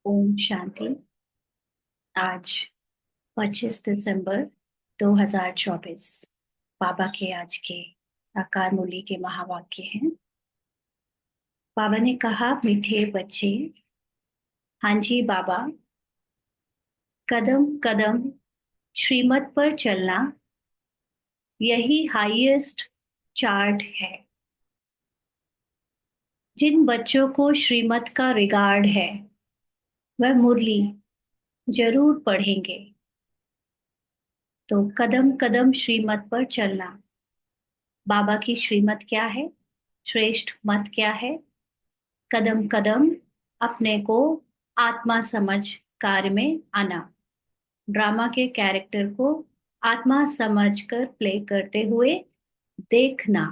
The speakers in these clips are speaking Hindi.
ओम शांति। आज 25 दिसंबर 2024 बाबा के आज के साकार मूल्य के महावाक्य हैं। बाबा ने कहा, मीठे बच्चे, हाँ जी बाबा, कदम कदम श्रीमत पर चलना, यही हाईएस्ट चार्ट है। जिन बच्चों को श्रीमत का रिगार्ड है वह मुरली जरूर पढ़ेंगे। तो कदम कदम श्रीमत पर चलना, बाबा की श्रीमत क्या है, श्रेष्ठ मत क्या है? कदम कदम अपने को आत्मा समझ कार्य में आना, ड्रामा के कैरेक्टर को आत्मा समझ कर प्ले करते हुए देखना।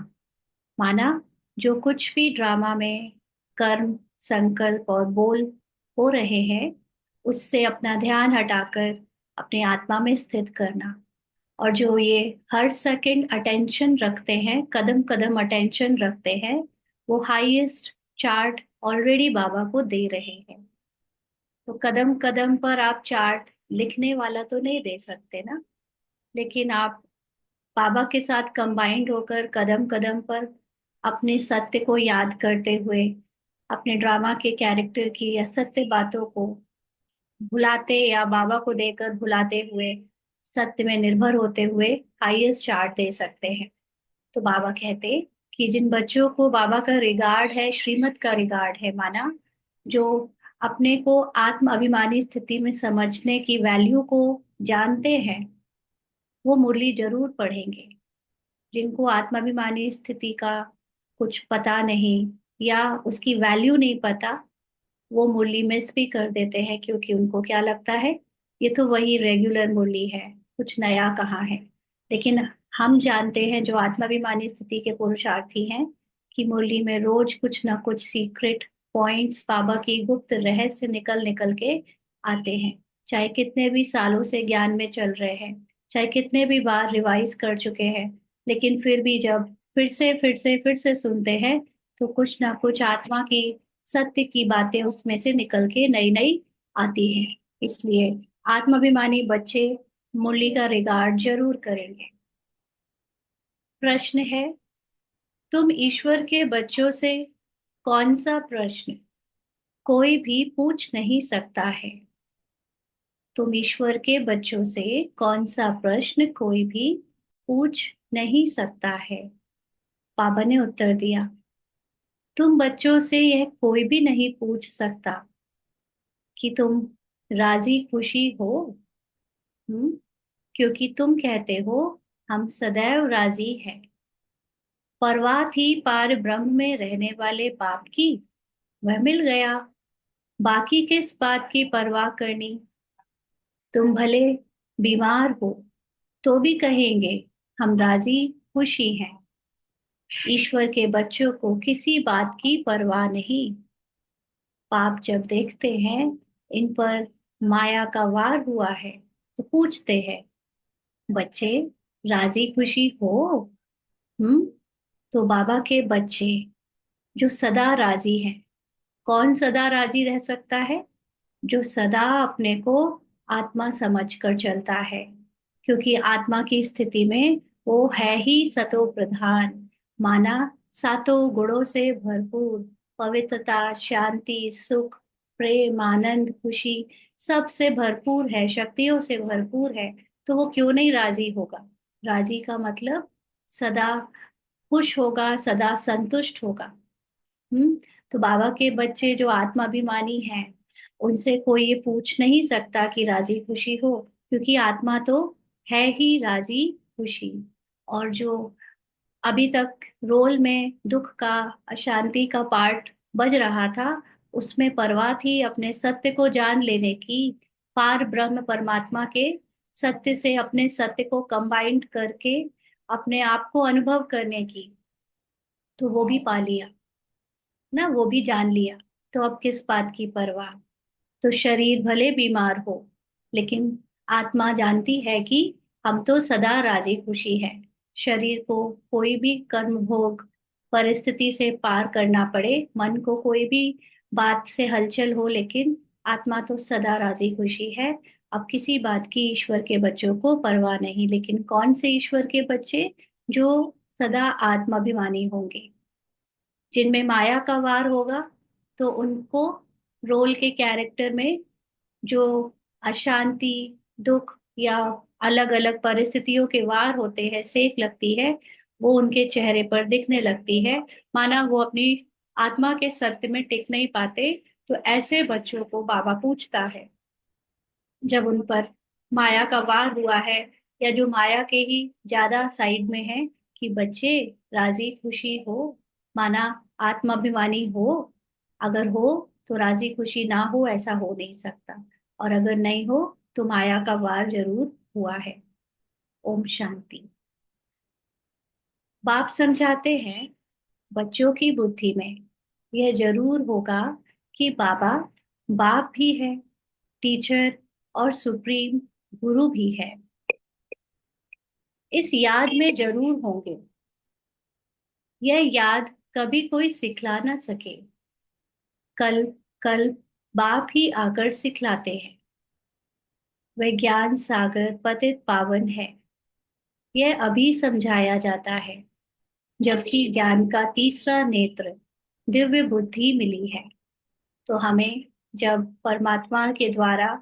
माना जो कुछ भी ड्रामा में कर्म, संकल्प और बोल हो रहे हैं, उससे अपना ध्यान हटाकर अपने आत्मा में स्थित करना। और जो ये हर सेकंड अटेंशन रखते हैं, कदम कदम अटेंशन रखते हैं, वो हाईएस्ट चार्ट ऑलरेडी बाबा को दे रहे हैं। तो कदम कदम पर आप चार्ट लिखने वाला तो नहीं दे सकते ना, लेकिन आप बाबा के साथ कंबाइंड होकर कदम कदम पर अपने सत्य को याद करते हुए, अपने ड्रामा के कैरेक्टर की या सत्य बातों को भुलाते या बाबा को देकर भुलाते हुए, सत्य में निर्भर होते हुए हाईएस्ट चार्ट दे सकते हैं। तो बाबा कहते कि जिन बच्चों को बाबा का रिगार्ड है, श्रीमत का रिगार्ड है, माना जो अपने को आत्म अभिमानी स्थिति में समझने की वैल्यू को जानते हैं, वो मुरली जरूर पढ़ेंगे। जिनको आत्माभिमानी स्थिति का कुछ पता नहीं या उसकी वैल्यू नहीं पता, वो मुरली मिस भी कर देते हैं, क्योंकि उनको क्या लगता है ये तो वही रेगुलर मुरली है, कुछ नया कहाँ है। लेकिन हम जानते हैं, जो आत्माभिमानी स्थिति के पुरुषार्थी हैं, कि मुरली में रोज कुछ ना कुछ सीक्रेट पॉइंट्स, बाबा की गुप्त रहस्य निकल निकल के आते हैं। चाहे कितने भी सालों से ज्ञान में चल रहे हैं, चाहे कितने भी बार रिवाइज कर चुके हैं, लेकिन फिर भी जब फिर से सुनते हैं, तो कुछ ना कुछ आत्मा की सत्य की बातें उसमें से निकल के नई नई आती हैं। इसलिए आत्माभिमानी बच्चे मुरली का रिगार्ड जरूर करेंगे। प्रश्न है, तुम ईश्वर के बच्चों से कौन सा प्रश्न कोई भी पूछ नहीं सकता है? तुम ईश्वर के बच्चों से कौन सा प्रश्न कोई भी पूछ नहीं सकता है? बाबा ने उत्तर दिया, तुम बच्चों से यह कोई भी नहीं पूछ सकता कि तुम राजी खुशी हो। हम्म, क्योंकि तुम कहते हो हम सदैव राजी हैं। परवाह थी पार ब्रह्म में रहने वाले बाप की, वह मिल गया, बाकी किस बात की परवाह करनी। तुम भले बीमार हो तो भी कहेंगे हम राजी खुशी हैं। ईश्वर के बच्चों को किसी बात की परवाह नहीं। पाप जब देखते हैं इन पर माया का वार हुआ है, तो पूछते हैं, बच्चे राजी खुशी हो? हम्म, तो बाबा के बच्चे जो सदा राजी हैं, कौन सदा राजी रह सकता है? जो सदा अपने को आत्मा समझ कर चलता है, क्योंकि आत्मा की स्थिति में वो है ही सतो प्रधान। माना सातों गुणों से भरपूर, पवित्रता, शांति, सुख, प्रेम, आनंद, खुशी सबसे भरपूर है, शक्तियों से भरपूर है। तो वो क्यों नहीं राजी होगा? राजी का मतलब सदा खुश होगा, सदा संतुष्ट होगा। हम्म, तो बाबा के बच्चे जो आत्माभिमानी हैं, उनसे कोई ये पूछ नहीं सकता कि राजी खुशी हो, क्योंकि आत्मा तो है ही राजी खुशी। और जो अभी तक रोल में दुख का, अशांति का पार्ट बज रहा था, उसमें परवाह थी अपने सत्य को जान लेने की, पार ब्रह्म परमात्मा के सत्य से अपने सत्य को कंबाइंड करके अपने आप को अनुभव करने की। तो वो भी पा लिया ना, वो भी जान लिया। तो अब किस बात की परवाह? तो शरीर भले बीमार हो, लेकिन आत्मा जानती है कि हम तो सदा राजी खुशी है। शरीर को कोई भी कर्म भोग परिस्थिति से पार करना पड़े, मन को कोई भी बात से हलचल हो, लेकिन आत्मा तो सदा राजी खुशी है। अब किसी बात की ईश्वर के बच्चों को परवाह नहीं, लेकिन कौन से ईश्वर के बच्चे? जो सदा आत्माभिमानी होंगे, जिनमें माया का वार होगा, तो उनको रोल के कैरेक्टर में जो अशांति, दुख या अलग अलग परिस्थितियों के वार होते हैं, सेक लगती है, वो उनके चेहरे पर दिखने लगती है, माना वो अपनी आत्मा के सत्य में टिक नहीं पाते। तो ऐसे बच्चों को बाबा पूछता है, जब उन पर माया का वार हुआ है, या जो माया के ही ज्यादा साइड में है, कि बच्चे राजी खुशी हो, माना आत्माभिमानी हो। अगर हो तो राजी खुशी ना हो, ऐसा हो नहीं सकता। और अगर नहीं हो तो माया का वार जरूर हुआ है। ओम शांति। बाप समझाते हैं, बच्चों की बुद्धि में यह जरूर होगा कि बाबा बाप भी है, टीचर और सुप्रीम गुरु भी है। इस याद में जरूर होंगे। यह याद कभी कोई सिखला ना सके। कल कल बाप ही आकर सिखलाते हैं। वह ज्ञान सागर पतित पावन है। यह अभी समझाया जाता है, जबकि ज्ञान का तीसरा नेत्र दिव्य बुद्धि मिली है। तो हमें जब परमात्मा के द्वारा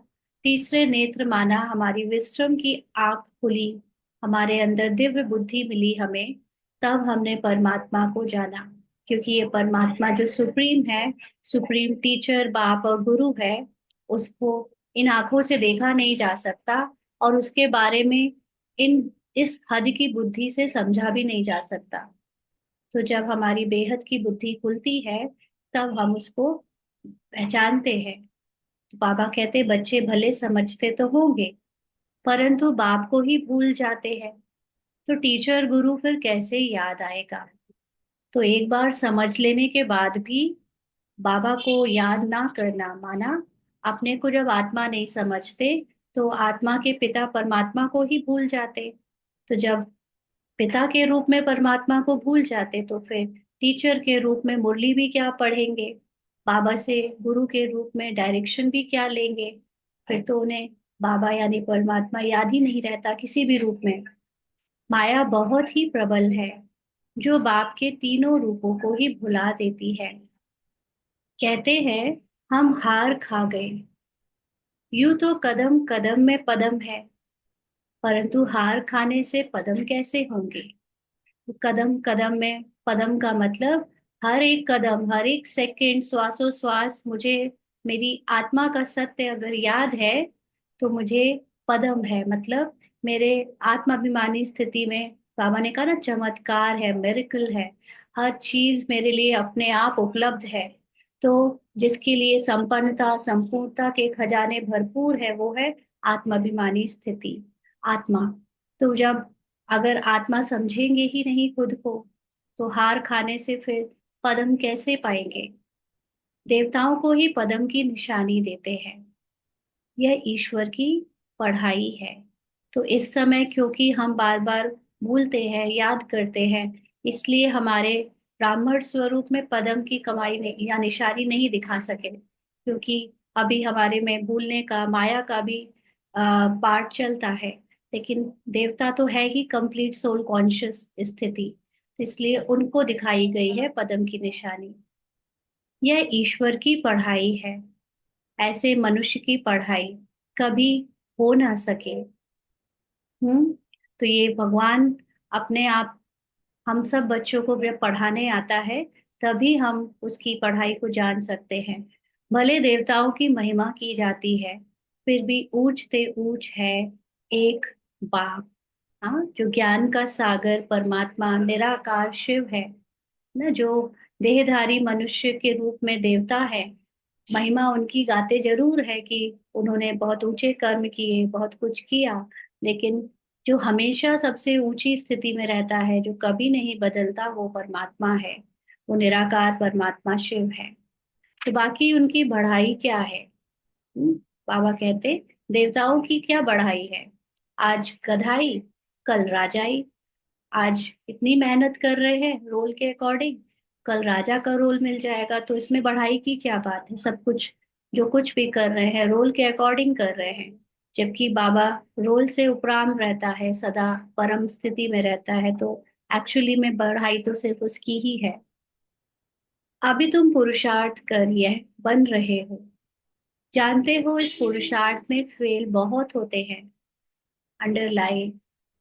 तीसरे नेत्र माना, हमारी विश्रम की आंख खुली, हमारे अंदर दिव्य बुद्धि मिली हमें, तब हमने परमात्मा को जाना। क्योंकि ये परमात्मा जो सुप्रीम है, सुप्रीम टीचर बाप और गुरु है, उसको इन आंखों से देखा नहीं जा सकता, और उसके बारे में इन इस हद की बुद्धि से समझा भी नहीं जा सकता। तो जब हमारी बेहद की बुद्धि खुलती है, तब हम उसको पहचानते हैं। तो बाबा कहते, बच्चे भले समझते तो होंगे, परंतु बाप को ही भूल जाते हैं, तो टीचर गुरु फिर कैसे याद आएगा? तो एक बार समझ लेने के बाद भी बाबा को याद ना करना, माना अपने को जब आत्मा नहीं समझते, तो आत्मा के पिता परमात्मा को ही भूल जाते। तो जब पिता के रूप में परमात्मा को भूल जाते, तो फिर टीचर के रूप में मुरली भी क्या पढ़ेंगे, बाबा से गुरु के रूप में डायरेक्शन भी क्या लेंगे? फिर तो उन्हें बाबा यानी परमात्मा याद ही नहीं रहता किसी भी रूप में। माया बहुत ही प्रबल है, जो बाप के तीनों रूपों को ही भुला देती है। कहते हैं, हम हार खा गए। यूं तो कदम कदम में पदम है, परंतु हार खाने से पदम कैसे होंगे? कदम कदम में पदम का मतलब, हर एक कदम, हर एक सेकंड, श्वासोश्वास मुझे मेरी आत्मा का सत्य अगर याद है, तो मुझे पदम है। मतलब मेरे आत्माभिमानी स्थिति में बाबा ने कहा ना, चमत्कार है, मिरेकल है, हर चीज मेरे लिए अपने आप उपलब्ध है। तो जिसके लिए संपन्नता संपूर्णता के खजाने भरपूर है, वो है आत्माभिमानी स्थिति, आत्मा। तो जब अगर आत्मा समझेंगे ही नहीं खुद को, तो हार खाने से फिर पदम कैसे पाएंगे? देवताओं को ही पदम की निशानी देते हैं। यह ईश्वर की पढ़ाई है। तो इस समय क्योंकि हम बार बार भूलते हैं, याद करते हैं, इसलिए हमारे ब्राह्मण स्वरूप में पदम की कमाई नहीं, या निशानी नहीं दिखा सके, क्योंकि अभी हमारे में भूलने का, माया का भी पार्ट चलता है। लेकिन देवता तो है ही कंप्लीट सोल कॉन्शियस स्थिति, तो इसलिए उनको दिखाई गई है पदम की निशानी। यह ईश्वर की पढ़ाई है। ऐसे मनुष्य की पढ़ाई कभी हो ना सके। तो ये भगवान अपने आप हम सब बच्चों को जब पढ़ाने आता है, तभी हम उसकी पढ़ाई को जान सकते हैं। भले देवताओं की महिमा की जाती है, फिर भी ऊंचते ऊंच है एक बाप। हाँ, जो ज्ञान का सागर परमात्मा निराकार शिव है ना, जो देहधारी मनुष्य के रूप में देवता है। महिमा उनकी गाते जरूर है कि उन्होंने बहुत ऊंचे कर्म किए, बहुत कुछ किया, लेकिन जो हमेशा सबसे ऊंची स्थिति में रहता है, जो कभी नहीं बदलता, वो परमात्मा है, वो निराकार परमात्मा शिव है। तो बाकी उनकी बढ़ाई क्या है? बाबा कहते, देवताओं की क्या बढ़ाई है? आज गधाई, कल राजाई। आज इतनी मेहनत कर रहे हैं रोल के अकॉर्डिंग, कल राजा का रोल मिल जाएगा, तो इसमें बढ़ाई की क्या बात है? सब कुछ जो कुछ भी कर रहे हैं रोल के अकॉर्डिंग कर रहे हैं, जबकि बाबा रोल से उपराम रहता है, सदा परम स्थिति में रहता है। तो एक्चुअली में बढ़ाई तो सिर्फ उसकी ही है। अभी तुम पुरुषार्थ कर यह बन रहे हो, जानते हो इस पुरुषार्थ में फेल बहुत होते हैं। अंडरलाइन,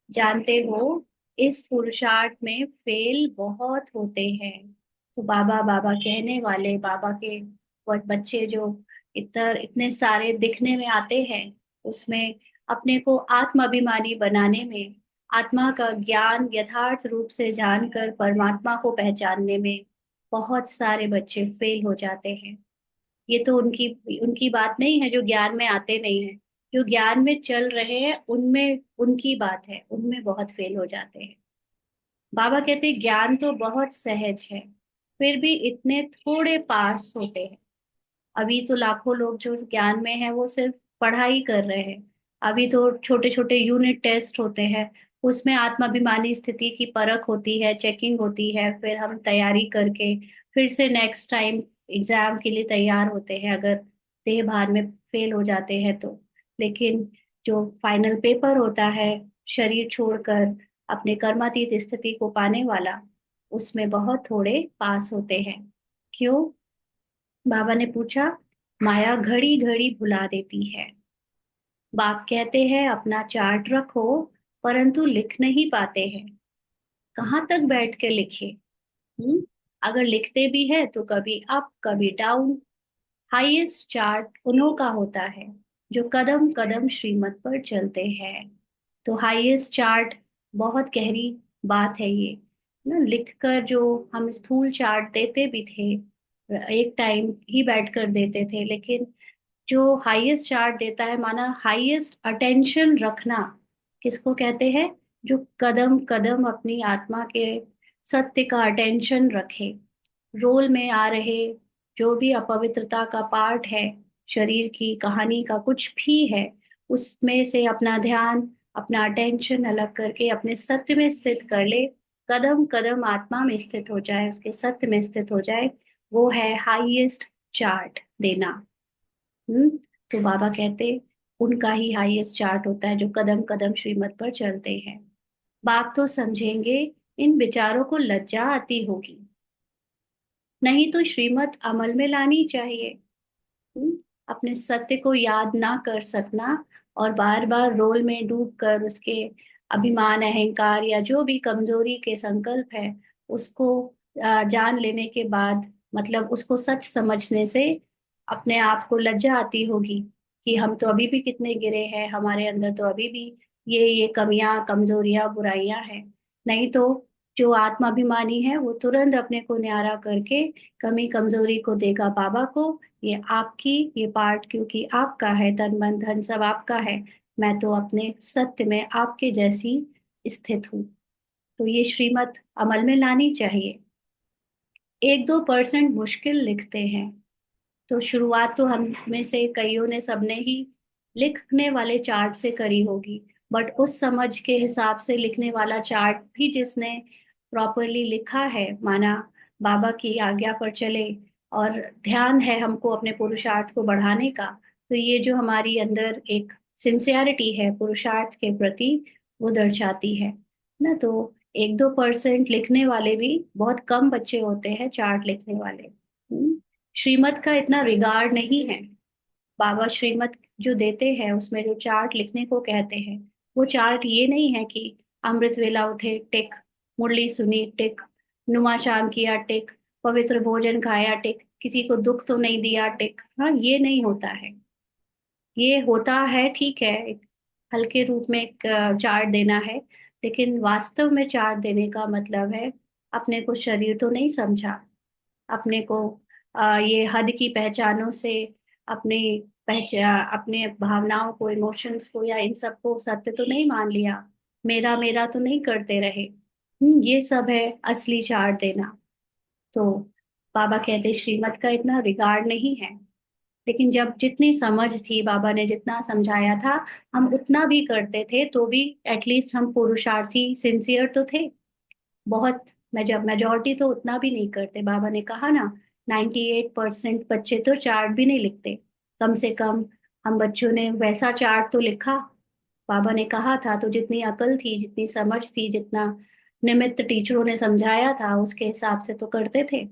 जानते हो इस पुरुषार्थ में फेल बहुत होते हैं। तो बाबा बाबा कहने वाले बाबा के वो बच्चे जो इतना इतने सारे दिखने में आते हैं, उसमें अपने को आत्माभिमानी बनाने में, आत्मा का ज्ञान यथार्थ रूप से जानकर परमात्मा को पहचानने में बहुत सारे बच्चे फेल हो जाते हैं। ये तो उनकी उनकी बात नहीं है जो ज्ञान में आते नहीं है, जो ज्ञान में चल रहे हैं उनमें उनकी बात है, उनमें बहुत फेल हो जाते हैं। बाबा कहते हैं ज्ञान तो बहुत सहज है, फिर भी इतने थोड़े पास होते हैं। अभी तो लाखों लोग जो ज्ञान में है वो सिर्फ पढ़ाई कर रहे हैं। अभी तो छोटे छोटे यूनिट टेस्ट होते हैं, उसमें आत्माभिमानी स्थिति की परख होती है, चेकिंग होती है, फिर हम तैयारी करके फिर से नेक्स्ट टाइम एग्जाम के लिए तैयार होते हैं, अगर देह भान में फेल हो जाते हैं तो। लेकिन जो फाइनल पेपर होता है, शरीर छोड़कर अपने कर्मातीत स्थिति को पाने वाला, उसमें बहुत थोड़े पास होते हैं। क्यों? बाबा ने पूछा। माया घड़ी घड़ी भुला देती है। बाप कहते हैं अपना चार्ट रखो, परंतु लिख नहीं पाते हैं। कहाँ तक बैठ के लिखे? अगर लिखते भी है तो कभी अप कभी डाउन। हाईएस्ट चार्ट उन्हों का होता है जो कदम कदम श्रीमत पर चलते हैं। तो हाईएस्ट चार्ट, बहुत गहरी बात है ये ना। लिखकर जो हम स्थूल चार्ट देते भी थे, एक टाइम ही बैठ कर देते थे, लेकिन जो हाईएस्ट चार्ट देता है, माना हाईएस्ट अटेंशन रखना, किसको कहते हैं? जो कदम कदम अपनी आत्मा के सत्य का अटेंशन रखे। रोल में आ रहे जो भी अपवित्रता का पार्ट है, शरीर की कहानी का कुछ भी है, उसमें से अपना ध्यान, अपना अटेंशन अलग करके अपने सत्य में स्थित कर ले। कदम कदम आत्मा में स्थित हो जाए, उसके सत्य में स्थित हो जाए। वो है हाईएस्ट चार्ट देना। हम्म। तो बाबा कहते उनका ही हाईएस्ट चार्ट होता है जो कदम कदम श्रीमत पर चलते हैं। बाप तो समझेंगे, इन विचारों को लज्जा आती होगी, नहीं तो श्रीमत अमल में लानी चाहिए। अपने सत्य को याद ना कर सकना और बार बार रोल में डूब कर उसके अभिमान अहंकार या जो भी कमजोरी के संकल्प है, उसको जान लेने के बाद, मतलब उसको सच समझने से अपने आप को लज्जा आती होगी कि हम तो अभी भी कितने गिरे हैं, हमारे अंदर तो अभी भी ये कमियां कमजोरियां बुराइयां हैं। नहीं तो जो आत्माभिमानी है वो तुरंत अपने को न्यारा करके कमी कमजोरी को देगा बाबा को। ये आपकी, ये पार्ट क्योंकि आपका है, तन मन धन सब आपका है, मैं तो अपने सत्य में आपके जैसी स्थित हूँ। तो ये श्रीमत अमल में लानी चाहिए। 1-2% मुश्किल लिखते हैं, तो शुरुआत तो हम में से कईयों ने, सबने ही लिखने वाले चार्ट से करी होगी। बट उस समझ के हिसाब से लिखने वाला चार्ट भी जिसने प्रॉपरली लिखा है, माना बाबा की आज्ञा पर चले और ध्यान है हमको अपने पुरुषार्थ को बढ़ाने का, तो ये जो हमारी अंदर एक सिंसियरिटी है पुरुषार्थ के प्रति, वो दर्शाती है ना। तो 1-2% लिखने वाले भी बहुत कम बच्चे होते हैं चार्ट लिखने वाले। श्रीमत का इतना रिगार्ड नहीं है। बाबा श्रीमत जो देते हैं उसमें जो चार्ट लिखने को कहते हैं, वो चार्ट ये नहीं है कि अमृत वेला उठे टिक, मुरली सुनी टिक, नुमा शाम किया टिक, पवित्र भोजन खाया टिक, किसी को दुख तो नहीं दिया टिक। हाँ, ये नहीं होता है। ये होता है ठीक है, एक हल्के रूप में एक चार्ट देना है, लेकिन वास्तव में चार्ट देने का मतलब है अपने को शरीर तो नहीं समझा, अपने को ये हद की पहचानों से अपने अपने भावनाओं को, इमोशंस को या इन सब को सत्य तो नहीं मान लिया, मेरा मेरा तो नहीं करते रहे। ये सब है असली चार्ट देना। तो बाबा कहते श्रीमत का इतना रिगार्ड नहीं है, लेकिन जब जितनी समझ थी, बाबा ने जितना समझाया था, हम उतना भी करते थे तो भी एटलीस्ट हम पुरुषार्थी सिंसियर तो थे। बहुत मेजोरिटी तो उतना भी नहीं करते। बाबा ने कहा ना, 98% बच्चे तो चार्ट भी नहीं लिखते। कम से कम हम बच्चों ने वैसा चार्ट तो लिखा, बाबा ने कहा था तो जितनी अकल थी, जितनी समझ थी, जितना निमित्त टीचरों ने समझाया था उसके हिसाब से तो करते थे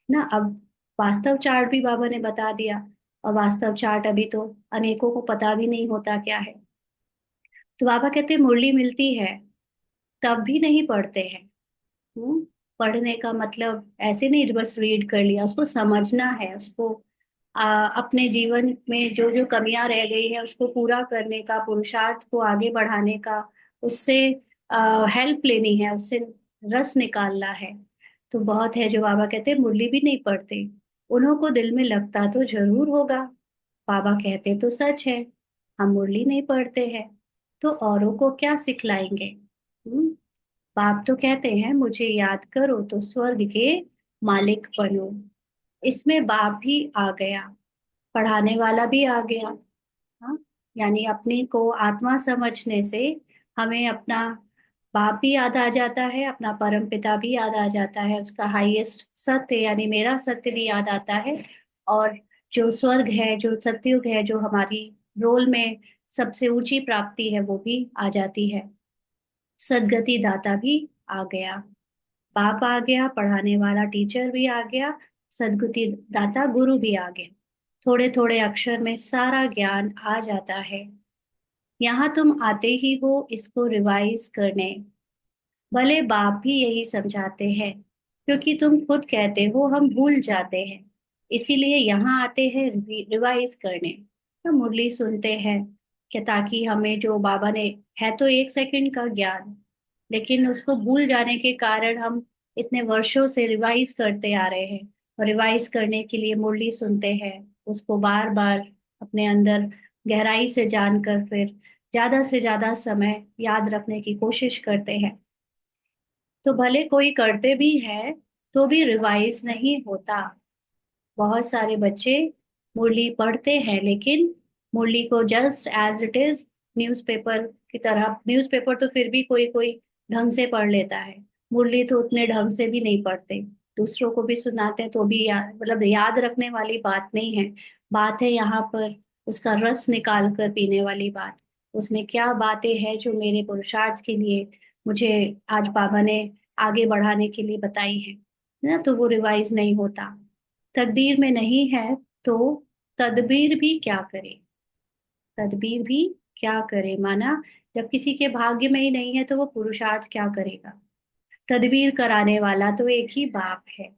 ना। अब वास्तव चार्ट भी बाबा ने बता दिया, और वास्तव चार्ट अभी तो अनेकों को पता भी नहीं होता क्या है। तो बाबा कहते मुरली मिलती है तब भी नहीं पढ़ते हैं। हम्म, पढ़ने का मतलब ऐसे नहीं बस रीड कर लिया, उसको समझना है, उसको अपने जीवन में जो जो कमियां रह गई है उसको पूरा करने का, पुरुषार्थ को आगे बढ़ाने का, उससे हेल्प लेनी है, उससे रस निकालना है। तो बहुत है जो बाबा कहते मुरली भी नहीं पढ़ते, उन्हों को दिल में लगता तो जरूर होगा, बाबा कहते तो सच है, हम मुरली नहीं पढ़ते हैं तो औरों को क्या सिखलाएंगे। बाप तो कहते हैं मुझे याद करो तो स्वर्ग के मालिक बनो। इसमें बाप भी आ गया, पढ़ाने वाला भी आ गया। हाँ, यानी अपने को आत्मा समझने से हमें अपना बाप भी याद आ जाता है, अपना परम पिता भी याद आ जाता है, उसका हाईएस्ट सत्य यानी मेरा सत्य भी याद आता है। और जो स्वर्ग है, जो सतयुग है, जो हमारी रोल में सबसे ऊंची प्राप्ति है, वो भी आ जाती है। सदगति दाता भी आ गया, बाप आ गया, पढ़ाने वाला टीचर भी आ गया, सदगति दाता गुरु भी आ गया। थोड़े थोड़े अक्षर में सारा ज्ञान आ जाता है। यहाँ तुम आते ही हो इसको रिवाइज करने, भले बाप भी यही समझाते हैं, क्योंकि तुम खुद कहते हो हम भूल जाते हैं, इसीलिए यहाँ आते हैं रिवाइज करने। तो मुरली सुनते हैं कि ताकि हमें जो बाबा ने, है तो 1 सेकंड का ज्ञान, लेकिन उसको भूल जाने के कारण हम इतने वर्षों से रिवाइज करते आ रहे हैं। और रिवाइज करने के लिए मुरली सुनते हैं, उसको बार बार अपने अंदर गहराई से जानकर फिर ज्यादा से ज्यादा समय याद रखने की कोशिश करते हैं। तो भले कोई करते भी है तो भी रिवाइज नहीं होता। बहुत सारे बच्चे मुरली पढ़ते हैं लेकिन मुरली को just as it is newspaper की तरह, न्यूज़पेपर तो फिर भी कोई कोई ढंग से पढ़ लेता है, मुरली तो उतने ढंग से भी नहीं पढ़ते। दूसरों को भी सुनाते हैं तो भी याद, मतलब याद रखने वाली बात नहीं है। बात है यहाँ पर उसका रस निकाल कर पीने वाली बात। उसमें क्या बातें हैं जो मेरे पुरुषार्थ के लिए मुझे आज बाबा ने आगे बढ़ाने के लिए बताई है ना, तो वो रिवाइज नहीं होता। तकदीर में नहीं है तो तदबीर भी क्या करे, तदबीर भी क्या करे, माना जब किसी के भाग्य में ही नहीं है तो वो पुरुषार्थ क्या करेगा। तदबीर कराने वाला तो एक ही बाप है,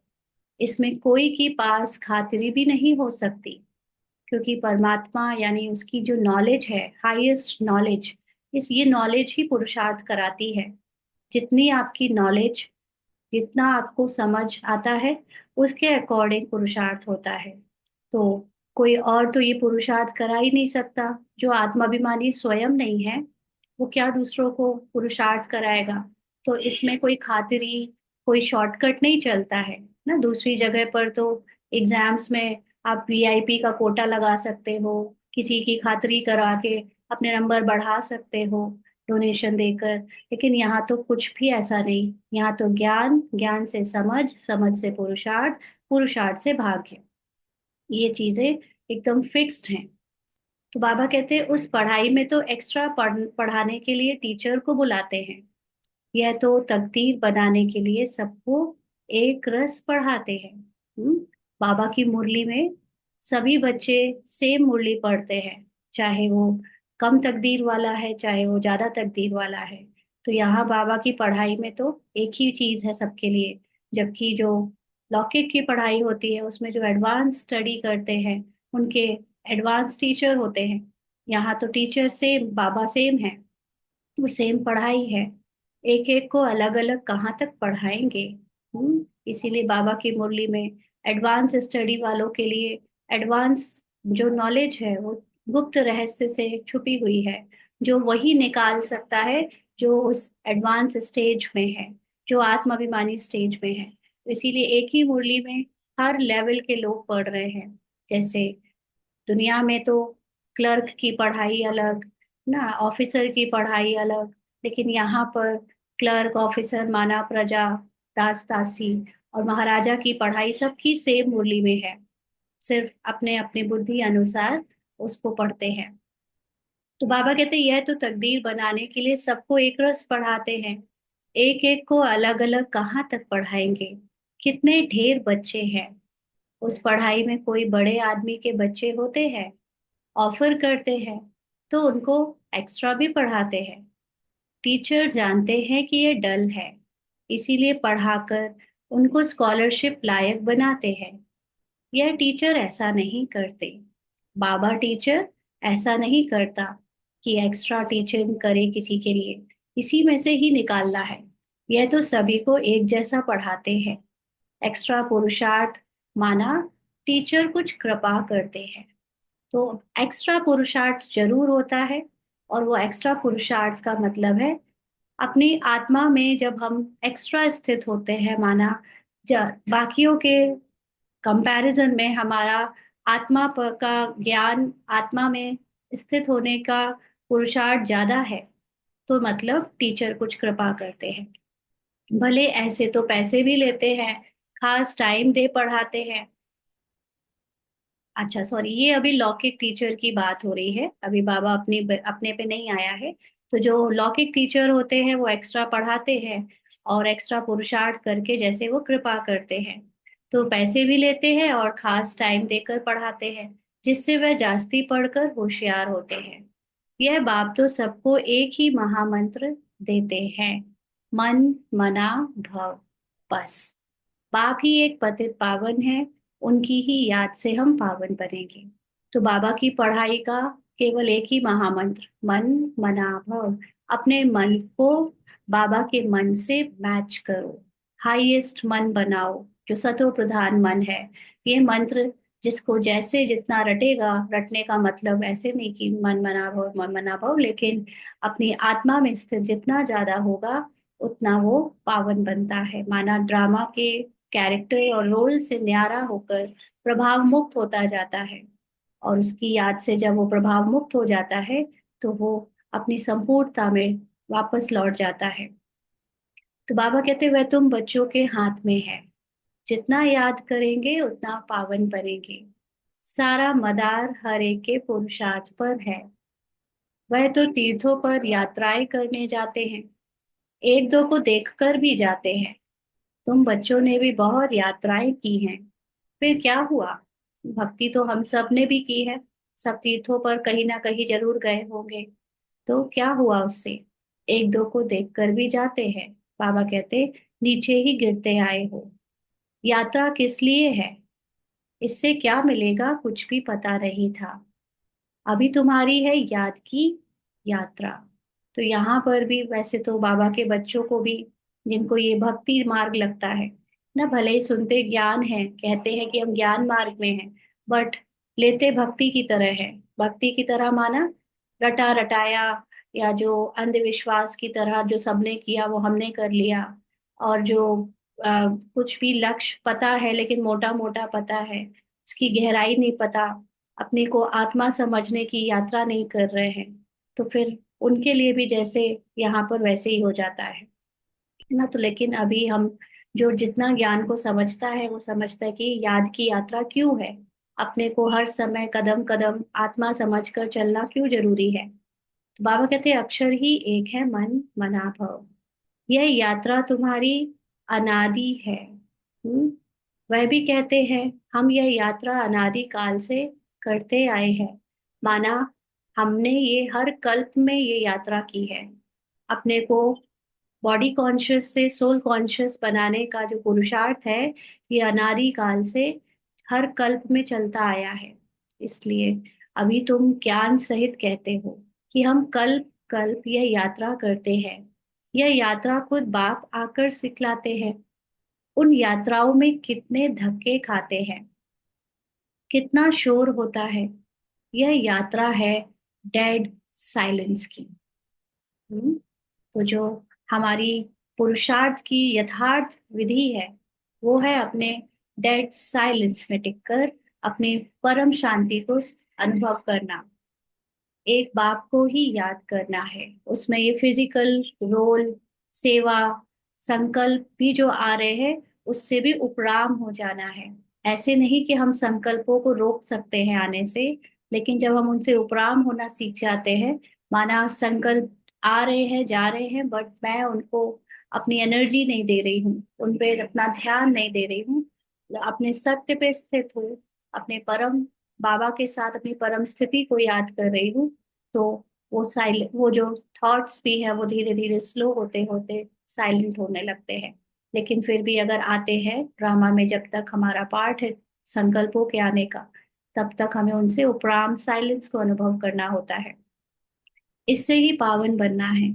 इसमें कोई की पास खातिरी भी नहीं हो सकती, क्योंकि परमात्मा यानी उसकी जो नॉलेज है, हाईएस्ट नॉलेज, इस ये नॉलेज ही पुरुषार्थ कराती है। जितनी आपकी नॉलेज, जितना आपको समझ आता है, उसके अकॉर्डिंग पुरुषार्थ होता है। तो कोई और तो ये पुरुषार्थ करा ही नहीं सकता, जो आत्माभिमानी स्वयं नहीं है वो क्या दूसरों को पुरुषार्थ कराएगा। तो इसमें कोई खातिरी, कोई शॉर्टकट नहीं चलता है ना। दूसरी जगह पर तो एग्जाम्स में आप वीआईपी का कोटा लगा सकते हो, किसी की खातिरी करा के अपने नंबर बढ़ा सकते हो डोनेशन देकर, लेकिन यहाँ तो कुछ भी ऐसा नहीं। यहाँ तो ज्ञान, ज्ञान से समझ, समझ से पुरुषार्थ, पुरुषार्थ से भाग्य, ये चीजें एकदम फिक्स्ड हैं। तो बाबा कहते हैं उस पढ़ाई में तो एक्स्ट्रा पढ़ाने के लिए टीचर को बुलाते हैं, यह तो तकदीर बनाने के लिए सबको एक रस पढ़ाते हैं। बाबा की मुरली में सभी बच्चे सेम मुरली पढ़ते हैं, चाहे वो कम तकदीर वाला है, चाहे वो ज्यादा तकदीर वाला है। तो यहाँ बाबा की पढ़ाई में तो एक ही चीज है सबके लिए। जबकि जो लौकिक की पढ़ाई होती है उसमें जो एडवांस स्टडी करते हैं उनके एडवांस टीचर होते हैं। यहाँ तो टीचर सेम, बाबा सेम है, वो सेम पढ़ाई है, एक एक को अलग अलग कहाँ तक पढ़ाएंगे। इसीलिए बाबा की मुरली में एडवांस स्टडी वालों के लिए एडवांस जो नॉलेज है वो गुप्त रहस्य से छुपी हुई है, जो वही निकाल सकता है जो उस एडवांस स्टेज में है, जो आत्माभिमानी स्टेज में है। तो इसीलिए एक ही मुरली में हर लेवल के लोग पढ़ रहे हैं। जैसे दुनिया में तो क्लर्क की पढ़ाई अलग ना, ऑफिसर की पढ़ाई अलग, लेकिन यहाँ पर क्लर्क, ऑफिसर, माना प्रजा, दास दासी और महाराजा की पढ़ाई सबकी सेम मुरली में है। सिर्फ अपने अपनी बुद्धि अनुसार उसको पढ़ते हैं। तो बाबा कहते हैं यह तो तकदीर बनाने के लिए सबको एक रस पढ़ाते हैं। एक एक को अलग अलग कहाँ तक पढ़ाएंगे। कितने ढेर बच्चे हैं। उस पढ़ाई में कोई बड़े आदमी के बच्चे होते हैं, ऑफर करते हैं, तो उनको एक्स्ट्रा भी पढ़ाते हैं। टीचर जानते हैं कि ये डल है, इसीलिए पढ़ाकर उनको स्कॉलरशिप लायक बनाते हैं। यह टीचर ऐसा नहीं करते। बाबा टीचर ऐसा नहीं करता कि एक्स्ट्रा टीचिंग करे किसी के लिए, इसी में से ही निकालना है। यह तो सभी को एक जैसा पढ़ाते हैं। एक्स्ट्रा पुरुषार्थ माना टीचर कुछ कृपा करते हैं, तो एक्स्ट्रा पुरुषार्थ जरूर होता है। और वो एक्स्ट्रा पुरुषार्थ का मतलब है अपनी आत्मा में जब हम एक्स्ट्रा स्थित होते हैं, माना बाकियों के कंपैरिजन में हमारा का ज्ञान, आत्मा में स्थित होने का पुरुषार्थ ज्यादा है, तो मतलब टीचर कुछ कृपा करते हैं। भले ऐसे तो पैसे भी लेते हैं, खास टाइम दे पढ़ाते हैं। अच्छा सॉरी, ये अभी लौकिक टीचर की बात हो रही है, अभी बाबा अपने पे नहीं आया है। तो जो लौकिक टीचर होते हैं वो एक्स्ट्रा पढ़ाते हैं, और एक्स्ट्रा पुरुषार्थ करके जैसे वो कृपा करते हैं, तो पैसे भी लेते हैं और खास टाइम देकर पढ़ाते हैं, जिससे वह जास्ती पढ़कर होशियार होते हैं। यह बाप तो सबको एक ही महामंत्र देते हैं, मन मना भव। बस बाप ही एक पतित पावन है, उनकी ही याद से हम पावन बनेंगे। तो बाबा की पढ़ाई का केवल एक ही महामंत्र, मन मना भव। अपने मन को बाबा के मन से मैच करो, हाईएस्ट मन बनाओ, जो सतो प्रधान मन है। ये मंत्र जिसको जैसे जितना रटेगा, रटने का मतलब ऐसे नहीं कि मन मना भव, लेकिन अपनी आत्मा में स्थित जितना ज्यादा होगा उतना वो पावन बनता है। माना ड्रामा के कैरेक्टर और रोल से न्यारा होकर प्रभाव मुक्त होता जाता है, और उसकी याद से जब वो प्रभाव मुक्त हो जाता है तो वो अपनी संपूर्णता में वापस लौट जाता है। तो बाबा कहते वह तुम बच्चों के हाथ में है, जितना याद करेंगे उतना पावन बनेंगे। सारा मदार हर एक के पुरुषार्थ पर है। वह तो तीर्थों पर यात्राएं करने जाते हैं, एक दो को देखकर भी जाते हैं। तुम बच्चों ने भी बहुत यात्राएं की हैं, फिर क्या हुआ। भक्ति तो हम सब ने भी की है, सब तीर्थों पर कहीं ना कहीं जरूर गए होंगे, तो क्या हुआ उससे। एक दो को देखकर भी जाते हैं। बाबा कहते नीचे ही गिरते आए हो। यात्रा किस लिए है, इससे क्या मिलेगा कुछ भी पता नहीं था। अभी तुम्हारी है याद की यात्रा। तो यहाँ पर भी वैसे तो बाबा के बच्चों को भी, जिनको ये भक्ति मार्ग लगता है ना, भले ही सुनते ज्ञान है, कहते हैं कि हम ज्ञान मार्ग में हैं, बट लेते भक्ति की तरह है। भक्ति की तरह माना रटा रटाया, या जो अंधविश्वास की तरह जो सबने किया वो हमने कर लिया, और जो कुछ भी लक्ष्य पता है लेकिन मोटा मोटा पता है, उसकी गहराई नहीं पता, अपने को आत्मा समझने की यात्रा नहीं कर रहे हैं, तो फिर उनके लिए भी जैसे यहाँ पर वैसे ही हो जाता है ना। तो लेकिन अभी हम जो जितना ज्ञान को समझता है वो समझता है कि याद की यात्रा क्यों है, अपने को हर समय कदम कदम आत्मा समझकर चलना क्यों जरूरी है। तो बाबा कहते हैं अक्षर ही एक है, मन मना भव। यह यात्रा तुम्हारी अनादि है। वह भी कहते हैं हम यह यात्रा अनादि काल से करते आए हैं। माना हमने ये हर कल्प में ये यात्रा की है। अपने को बॉडी कॉन्शियस से सोल कॉन्शियस बनाने का जो पुरुषार्थ है, ये अनादि काल से हर कल्प में चलता आया है। इसलिए अभी तुम ज्ञान सहित कहते हो कि हम कल्प कल्प यह यात्रा करते हैं। यह यात्रा खुद बाप आकर सिखलाते हैं। उन यात्राओं में कितने धक्के खाते हैं, कितना शोर होता है। यह यात्रा है डेड साइलेंस की। हम्म, तो जो हमारी पुरुषार्थ की यथार्थ विधि है, वो है अपने डेड साइलेंस में टिककर अपनी परम शांति को अनुभव करना। एक बाप को ही याद करना है। उसमें ये फिजिकल रोल, सेवा, संकल्प भी जो आ रहे हैं उससे भी उपराम हो जाना है। ऐसे नहीं कि हम संकल्पों को रोक सकते हैं आने से, लेकिन जब हम उनसे उपराम होना सीख जाते हैं, माना संकल्प आ रहे हैं जा रहे हैं, बट मैं उनको अपनी एनर्जी नहीं दे रही हूँ, उन पे अपना ध्यान नहीं दे रही हूँ, अपने सत्य पे स्थित हूँ, अपने परम बाबा के साथ अपनी परम स्थिति को याद कर रही हूँ, तो वो जो थॉट्स भी है वो धीरे धीरे स्लो होते होते साइलेंट होने लगते हैं। लेकिन फिर भी अगर आते हैं ड्रामा में, जब तक हमारा पार्ट है संकल्पों के आने का, तब तक हमें उनसे उपराम साइलेंस को अनुभव करना होता है। इससे ही पावन बनना है।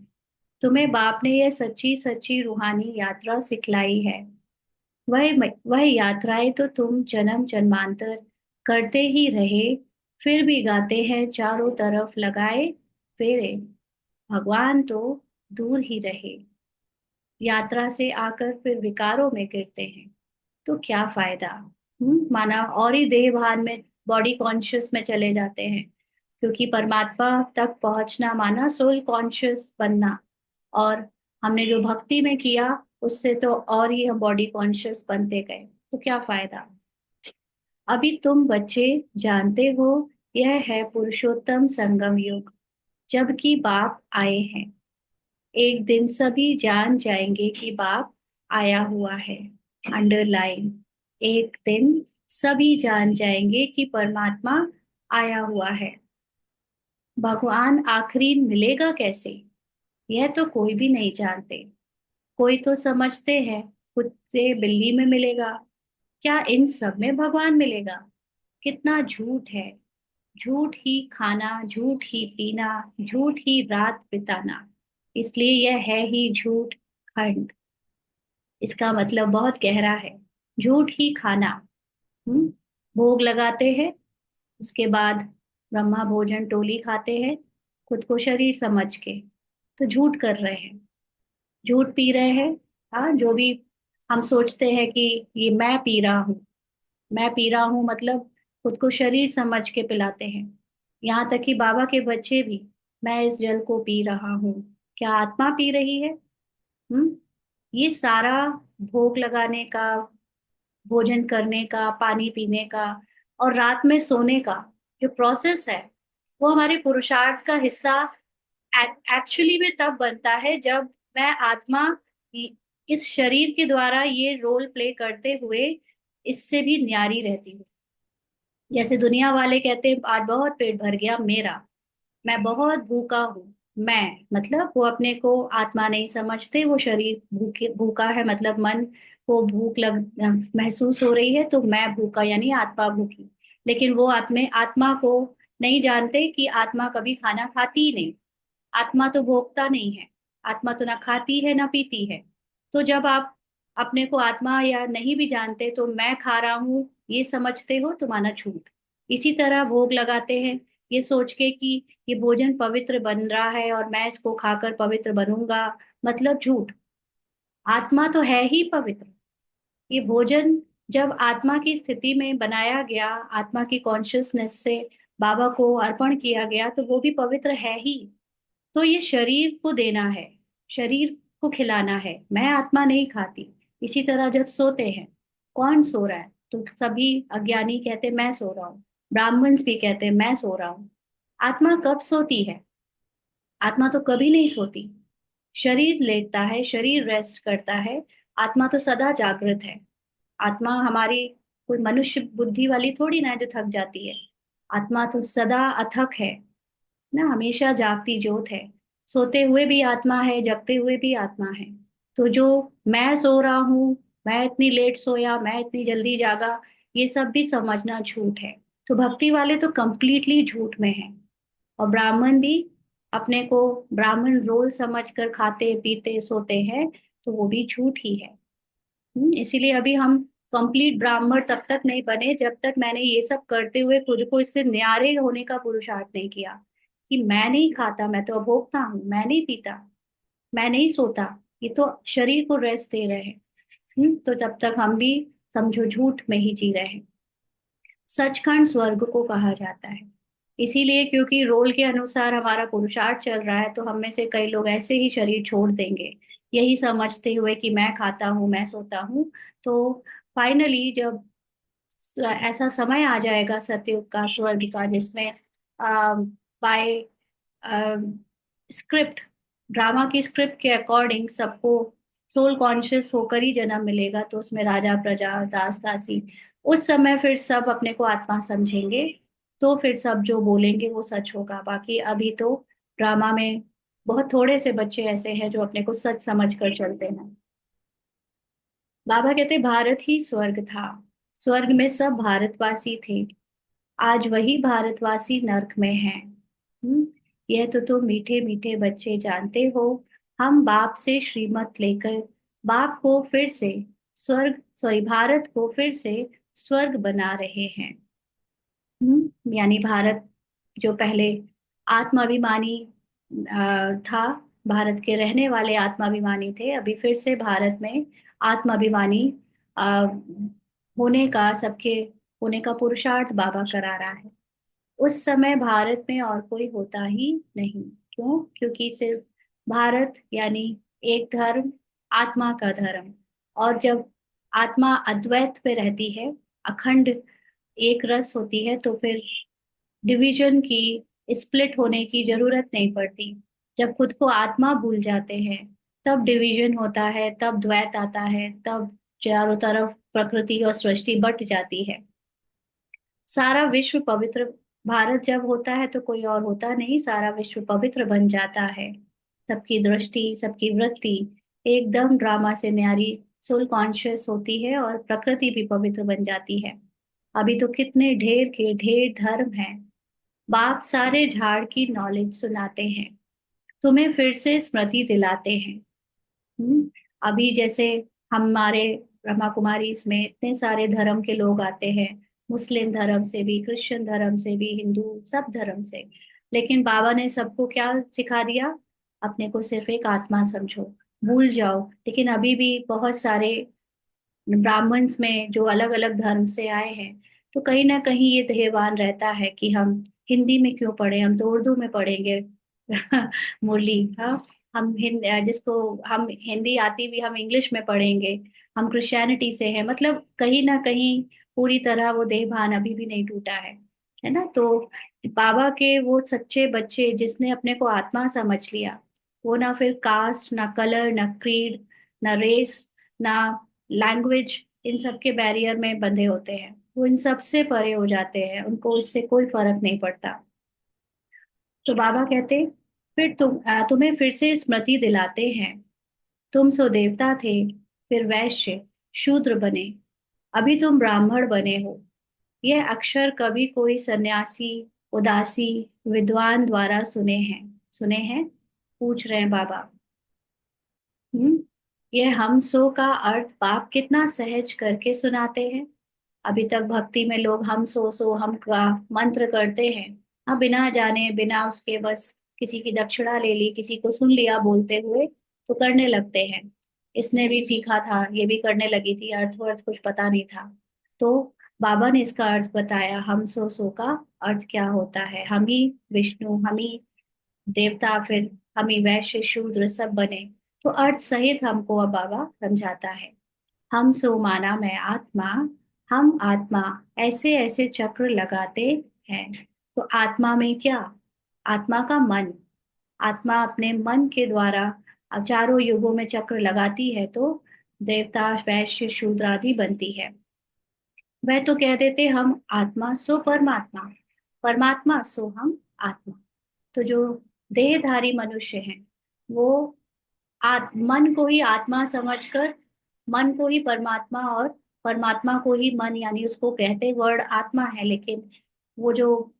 तुम्हें बाप ने यह सच्ची सच्ची रूहानी यात्रा सिखलाई है। वह यात्राएं तो तुम जन्म जन्मांतर करते ही रहे, फिर भी गाते हैं चारों तरफ लगाए फेरे, भगवान तो दूर ही रहे। यात्रा से आकर फिर विकारों में गिरते हैं, तो क्या फायदा। माना और ही देह भान में, बॉडी कॉन्शियस में चले जाते हैं, क्योंकि परमात्मा तक पहुंचना माना सोल कॉन्शियस बनना, और हमने जो भक्ति में किया उससे तो और ही हम बॉडी कॉन्शियस बनते गए, तो क्या फायदा। अभी तुम बच्चे जानते हो, यह है पुरुषोत्तम संगम युग, जबकि बाप आए हैं। एक दिन सभी जान जाएंगे कि बाप आया हुआ है। अंडरलाइन, एक दिन सभी जान जाएंगे कि परमात्मा आया हुआ है। भगवान आखिरी मिलेगा कैसे, यह तो कोई भी नहीं जानते। कोई तो समझते हैं कुत्ते बिल्ली में मिलेगा, क्या इन सब में भगवान मिलेगा। कितना झूठ है। झूठ ही खाना, झूठ ही पीना, झूठ ही रात बिताना, इसलिए यह है ही झूठ खंड। इसका मतलब बहुत गहरा है। झूठ ही खाना, हम्म भोग लगाते हैं, उसके बाद ब्रह्मा भोजन टोली खाते हैं, खुद को शरीर समझ के, तो झूठ कर रहे हैं, झूठ पी रहे हैं। हाँ, जो भी हम सोचते हैं कि ये मैं पी रहा हूँ, मैं पी रहा हूँ मतलब खुद को शरीर समझ के पिलाते हैं। यहाँ तक कि बाबा के बच्चे भी, मैं इस जल को पी रहा हूँ, क्या आत्मा पी रही है। हम्म ये सारा भोग लगाने का, भोजन करने का, पानी पीने का और रात में सोने का जो प्रोसेस है, वो हमारे पुरुषार्थ का हिस्सा एक्चुअली में तब बनता है जब मैं आत्मा इस शरीर के द्वारा ये रोल प्ले करते हुए इससे भी न्यारी रहती हूँ। जैसे दुनिया वाले कहते हैं आज बहुत पेट भर गया मेरा, मैं बहुत भूखा हूँ, मैं मतलब वो अपने को आत्मा नहीं समझते, वो शरीर भूखा है, मतलब मन को भूख लग महसूस हो रही है, तो मैं भूखा यानी आत्मा भूखी। लेकिन वो आत्मा को नहीं जानते कि आत्मा कभी खाना खाती ही नहीं, आत्मा तो भोगता नहीं है, आत्मा तो ना खाती है ना पीती है। तो जब आप अपने को आत्मा या नहीं भी जानते तो मैं खा रहा हूँ ये समझते हो, तो माना झूठ। इसी तरह भोग लगाते हैं ये सोच के कि ये भोजन पवित्र बन रहा है और मैं इसको खाकर पवित्र बनूंगा, मतलब झूठ। आत्मा तो है ही पवित्र। ये भोजन जब आत्मा की स्थिति में बनाया गया, आत्मा की कॉन्शियसनेस से बाबा को अर्पण किया गया, तो वो भी पवित्र है ही। तो ये शरीर को देना है, शरीर को खिलाना है, मैं आत्मा नहीं खाती। इसी तरह जब सोते हैं, कौन सो रहा है, तो सभी अज्ञानी कहते मैं सो रहा हूँ, ब्राह्मण्स भी कहते मैं सो रहा हूँ। आत्मा कब सोती है, आत्मा तो कभी नहीं सोती। शरीर लेटता है, शरीर रेस्ट करता है, आत्मा तो सदा जागृत है। आत्मा हमारी कोई मनुष्य बुद्धि वाली थोड़ी ना है जो थक जाती है। आत्मा तो सदा अथक है ना, हमेशा जागती ज्योत है। सोते हुए भी आत्मा है, जगते हुए भी आत्मा है। तो जो मैं सो रहा हूँ, मैं इतनी लेट सोया, मैं इतनी जल्दी जागा, ये सब भी समझना झूठ है। तो भक्ति वाले तो कंप्लीटली झूठ में है। और ब्राह्मण भी अपने को ब्राह्मण रोल समझकर खाते पीते सोते हैं, तो वो भी झूठ ही है। इसीलिए अभी हम कंप्लीट ब्राह्मण तब तक नहीं बने जब तक मैंने ये सब करते हुए खुद को इससे न्यारे होने का पुरुषार्थ नहीं किया कि मैं नहीं खाता, मैं तो अभोक्ता हूँ, मैं नहीं पीता, मैं नहीं सोता, ये तो शरीर को रेस्ट दे रहे हैं। तो तब तक हम भी समझो झूठ में ही जी रहे हैं। सचखंड स्वर्ग को कहा जाता है, इसीलिए क्योंकि रोल के अनुसार हमारा पुरुषार्थ चल रहा है, तो हम में से कई लोग ऐसे ही शरीर छोड़ देंगे, यही समझते हुए कि मैं खाता हूँ मैं सोता हूँ। तो फाइनली जब ऐसा समय आ जाएगा सतयुग का, स्वर्ग का, जिसमें बाय स्क्रिप्ट, ड्रामा की स्क्रिप्ट के अकॉर्डिंग सबको सोल कॉन्शियस होकर ही जन्म मिलेगा। तो उसमें राजा प्रजा दास दासी, उस समय फिर सब अपने को आत्मा समझेंगे, तो फिर सब जो बोलेंगे वो सच होगा। बाकी अभी तो ड्रामा में बहुत थोड़े से बच्चे ऐसे हैं जो अपने को सच समझ कर चलते हैं। बाबा कहते भारत ही स्वर्ग था, स्वर्ग में सब भारतवासी थे, आज वही भारतवासी नर्क में हैं। यह तो मीठे मीठे बच्चे जानते हो, हम बाप से श्रीमत लेकर बाप को फिर से स्वर्ग, सॉरी, भारत को फिर से स्वर्ग बना रहे हैं। यानी भारत जो पहले आत्माभिमानी था, भारत के रहने वाले आत्माभिमानी थे, अभी फिर से भारत में आत्माभिमानी अ, होने का, सबके होने का पुरुषार्थ बाबा करा रहा है। उस समय भारत में और कोई होता ही नहीं। क्यों? क्योंकि सिर्फ भारत यानी एक धर्म, आत्मा का धर्म। और जब आत्मा अद्वैत पे रहती है, अखंड एक रस होती है, तो फिर डिवीजन की, स्प्लिट होने की जरूरत नहीं पड़ती। जब खुद को आत्मा भूल जाते हैं, तब डिवीजन होता है, तब द्वैत आता है, तब चारों तरफ प्रकृति और सृष्टि बट जाती है। सारा विश्व पवित्र, भारत जब होता है तो कोई और होता नहीं, सारा विश्व पवित्र बन जाता है। सबकी दृष्टि, सबकी वृत्ति एकदम ड्रामा से न्यारी सोल कॉन्शियस होती है, और प्रकृति भी पवित्र बन जाती है। अभी तो कितने ढेर के ढेर धर्म हैं, बाप सारे झाड़ की नॉलेज सुनाते हैं, तुम्हें फिर से स्मृति दिलाते हैं। हम्म, अभी जैसे हमारे ब्रह्मा कुमारी इसमें इतने सारे धर्म के लोग आते हैं, मुस्लिम धर्म से भी, क्रिश्चियन धर्म से भी, हिंदू, सब धर्म से। लेकिन बाबा ने सबको क्या सिखा दिया? अपने को सिर्फ एक आत्मा समझो, भूल जाओ। लेकिन अभी भी बहुत सारे ब्राह्मण्स में जो अलग अलग धर्म से आए हैं, तो कहीं ना कहीं ये ध्येयवान रहता है कि हम हिंदी में क्यों पढ़े, हम तो उर्दू में पढ़ेंगे। मुरली, हाँ, हम जिसको हम हिंदी आती भी, हम इंग्लिश में पढ़ेंगे। हम क्रिश्चियनिटी से हैं, मतलब कहीं ना कहीं पूरी तरह वो देहभान अभी भी नहीं टूटा है ना। तो बाबा के वो सच्चे बच्चे जिसने अपने को आत्मा समझ लिया, वो ना फिर कास्ट, ना कलर, ना क्रीड, ना रेस, ना लैंग्वेज, इन सब के बैरियर में बंधे होते हैं। वो इन सब से परे हो जाते हैं, उनको इससे कोई फर्क नहीं पड़ता। तो बाबा कहते फिर तुम्हें फिर से स्मृति दिलाते हैं, तुम सो देवता थे, फिर वैश्य, शूद्र बने, अभी तुम ब्राह्मण बने हो। यह अक्षर कभी कोई सन्यासी, उदासी, विद्वान द्वारा सुने हैं? पूछ रहे हैं बाबा। हम्म, यह हम सो का अर्थ बाप कितना सहज करके सुनाते हैं। अभी तक भक्ति में लोग हम का मंत्र करते हैं, हाँ, बिना जाने, बिना उसके, बस किसी की दक्षिणा ले ली, किसी को सुन लिया बोलते हुए, तो करने लगते हैं। इसने भी सीखा था, ये भी करने लगी थी, अर्थ वर्थ कुछ पता नहीं था। तो बाबा ने इसका अर्थ बताया, हम सो का अर्थ क्या होता है। हम ही विष्णु, हम ही देवता, फिर हम ही वैश्य शूद्र सब बने। तो अर्थ सहित हमको अब बाबा समझाता है। हम सो माना मैं आत्मा, हम आत्मा ऐसे ऐसे चक्र लगाते हैं। तो आत्मा में क्या? आत्मा का मन, आत्मा अपने मन के द्वारा अब चारों युगों में चक्र लगाती है, तो देवता, वैश्य, शूद्र आदि बनती है। वह तो कह देते हम आत्मा सो परमात्मा, परमात्मा सो हम आत्मा। तो जो देहधारी मनुष्य हैं, वो मन को ही आत्मा समझकर, मन को ही परमात्मा, और परमात्मा को ही मन, यानी उसको कहते वर्ड आत्मा है, लेकिन वो जो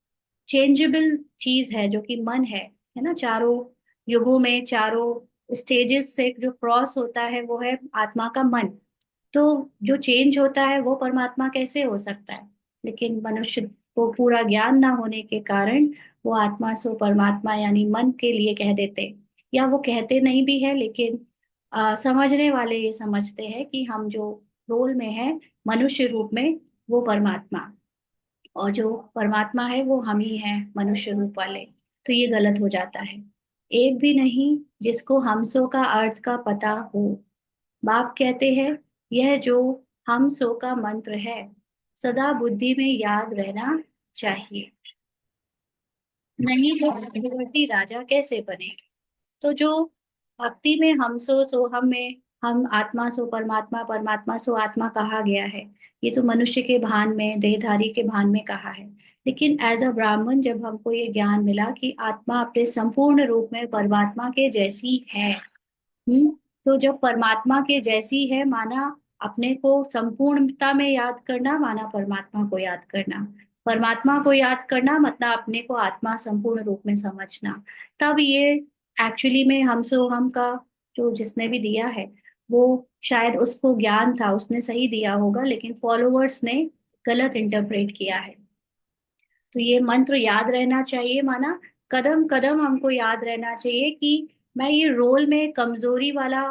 चेंजेबल चीज है जो कि मन है ना, चारों युगों में, चारों स्टेजेस से जो क्रॉस होता है, वो है आत्मा का मन। तो जो चेंज होता है वो परमात्मा कैसे हो सकता है? लेकिन मनुष्य को पूरा ज्ञान ना होने के कारण वो आत्मा सो परमात्मा यानी मन के लिए कह देते, या वो कहते नहीं भी है, लेकिन समझने वाले ये समझते हैं कि हम जो रोल में है मनुष्य रूप में, वो परमात्मा, और जो परमात्मा है वो हम ही हैं मनुष्य रूप वाले। तो ये गलत हो जाता है। एक भी नहीं जिसको हमसो का अर्थ का पता हो। बाप कहते हैं, यह जो हम सो का मंत्र है, सदा बुद्धि में याद रहना चाहिए, नहीं तो चक्रवर्ती राजा कैसे बनेंगे। तो जो भक्ति में हम सो हम में, हम आत्मा सो परमात्मा, परमात्मा सो आत्मा कहा गया है, ये तो मनुष्य के भान में, देहधारी के भान में कहा है। लेकिन एज अ ब्राह्मण जब हमको ये ज्ञान मिला कि आत्मा अपने संपूर्ण रूप में परमात्मा के जैसी है, हम्म, तो जब परमात्मा के जैसी है माना अपने को संपूर्णता में याद करना, माना परमात्मा को याद करना, परमात्मा को याद करना मतलब अपने को आत्मा संपूर्ण रूप में समझना। तब ये एक्चुअली में हम सो हम का जो जिसने भी दिया है वो शायद उसको ज्ञान था, उसने सही दिया होगा, लेकिन फॉलोअर्स ने गलत इंटरप्रेट किया है। तो ये मंत्र याद रहना चाहिए, माना कदम कदम हमको याद रहना चाहिए कि मैं ये रोल में कमजोरी वाला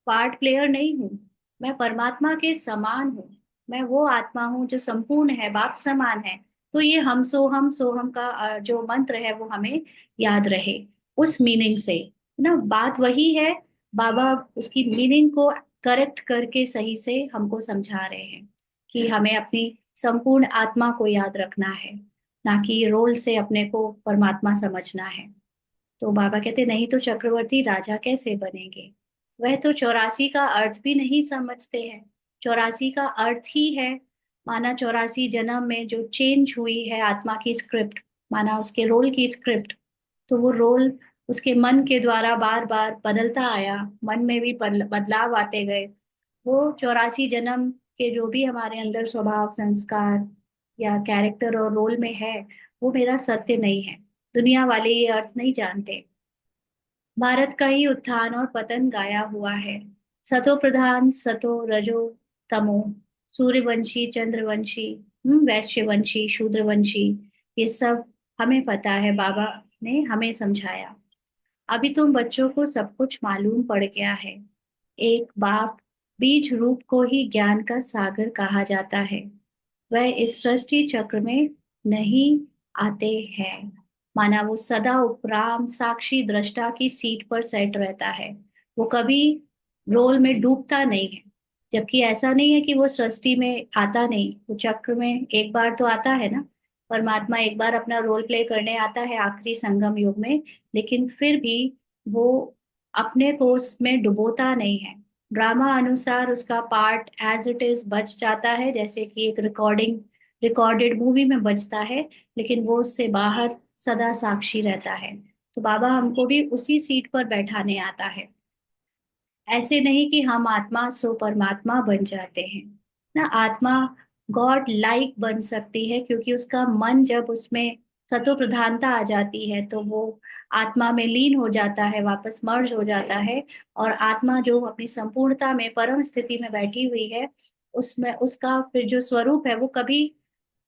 पार्ट प्लेयर नहीं हूँ, मैं परमात्मा के समान हूँ, मैं वो आत्मा हूँ जो संपूर्ण है, बाप समान है। तो ये हम सोहम का जो मंत्र है वो हमें याद रहे उस मीनिंग से, है ना। बात वही है, बाबा उसकी मीनिंग को करेक्ट करके सही से हमको समझा रहे हैं कि हमें अपनी संपूर्ण आत्मा को याद रखना है, ना कि रोल से अपने को परमात्मा समझना है। तो बाबा कहते नहीं तो चक्रवर्ती राजा कैसे बनेंगे। वह तो 84 का अर्थ भी नहीं समझते हैं। 84 का अर्थ ही है, माना 84 जन्म में जो चेंज हुई है आत्मा की स्क्रिप्ट, माना उसके रोल की स्क्रिप्ट, तो वो रोल उसके मन के द्वारा बार बार बदलता आया, मन में भी बदलाव आते गए। वो 84 जन्म के जो भी हमारे अंदर स्वभाव संस्कार या कैरेक्टर और रोल में है, वो मेरा सत्य नहीं है। दुनिया वाले ये अर्थ नहीं जानते। भारत का ही उत्थान और पतन गाया हुआ है। सतो प्रधान, सतो रजो तमो, सूर्यवंशी चंद्रवंशी, वैश्यवंशी शूद्रवंशी, ये सब हमें पता है, बाबा ने हमें समझाया। अभी तुम बच्चों को सब कुछ मालूम पड़ गया है। एक बाप बीज रूप को ही ज्ञान का सागर कहा जाता है। वह इस सृष्टि चक्र में नहीं आते हैं, माना वो सदा उपराम साक्षी दृष्टा की सीट पर सेट रहता है, वो कभी रोल में डूबता नहीं है। जबकि ऐसा नहीं है कि वो सृष्टि में आता नहीं, वो चक्र में एक बार तो आता है ना। परमात्मा एक बार अपना रोल प्ले करने आता है आखिरी संगम युग में, लेकिन फिर भी वो अपने को उसमें डुबोता नहीं है। ड्रामा अनुसार उसका पार्ट एज इट इज बच जाता है, जैसे कि एक रिकॉर्डेड मूवी में बचता है, लेकिन वो उससे बाहर सदा साक्षी रहता है। तो बाबा हमको भी उसी सीट पर बैठाने आता है। ऐसे नहीं कि हम आत्मा सो परमात्मा बन जाते हैं ना। आत्मा गॉड लाइक बन सकती है, क्योंकि उसका मन जब उसमें सतो प्रधानता आ जाती है तो वो आत्मा में लीन हो जाता है, वापस मर्ज हो जाता है। और आत्मा जो अपनी संपूर्णता में परम स्थिति में बैठी हुई है, उसमें उसका फिर जो स्वरूप है वो कभी,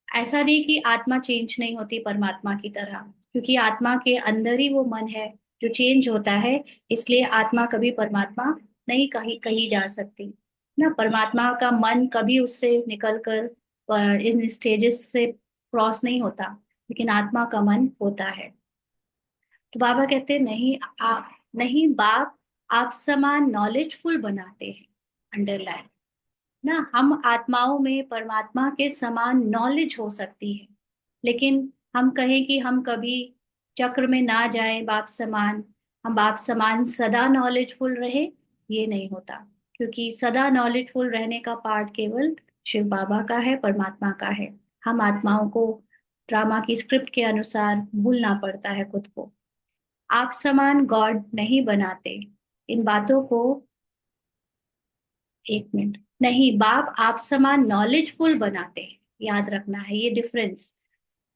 ऐसा नहीं कि आत्मा चेंज नहीं होती परमात्मा की तरह, क्योंकि आत्मा के अंदर ही वो मन है जो चेंज होता है। इसलिए आत्मा कभी परमात्मा नहीं कही कही जा सकती ना। परमात्मा का मन कभी उससे निकल कर इन स्टेजेस से क्रॉस नहीं होता, लेकिन आत्मा का मन होता है। तो बाबा कहते नहीं, नहीं बाप आप समान नॉलेजफुल बनाते हैं, अंडरलाइन ना। हम आत्माओं में परमात्मा के समान नॉलेज हो सकती है, लेकिन हम कहें कि हम कभी चक्र में ना जाएं बाप समान, हम बाप समान सदा नॉलेजफुल रहे, ये नहीं होता। क्योंकि सदा नॉलेजफुल रहने का पार्ट केवल शिव बाबा का है, परमात्मा का है। हम आत्माओं को ड्रामा की स्क्रिप्ट के अनुसार भूलना पड़ता है खुद को। आप समान गॉड नहीं बनाते, इन बातों को, एक मिनट, नहीं बाप आप समान नॉलेजफुल बनाते हैं, याद रखना है ये डिफरेंस।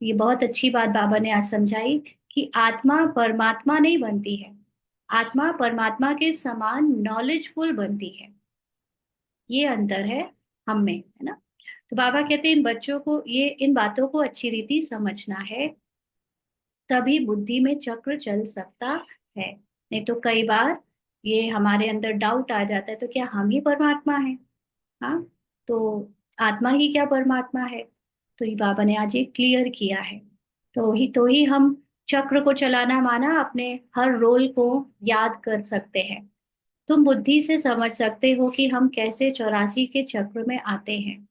ये बहुत अच्छी बात बाबा ने आज समझाई कि आत्मा परमात्मा नहीं बनती है, आत्मा परमात्मा के समान नॉलेजफुल बनती है, ये अंतर है हम में, है ना। तो बाबा कहते हैं इन बच्चों को ये इन बातों को अच्छी रीति समझना है, तभी बुद्धि में चक्र चल सकता है। नहीं तो कई बार ये हमारे अंदर डाउट आ जाता है, तो क्या हम ही परमात्मा है, हाँ, तो आत्मा ही क्या परमात्मा है। तो ये बाबा ने आज ये क्लियर किया है। तो ही हम चक्र को चलाना, माना अपने हर रोल को याद कर सकते हैं। तुम बुद्धि से समझ सकते हो कि हम कैसे 84 के चक्र में आते हैं।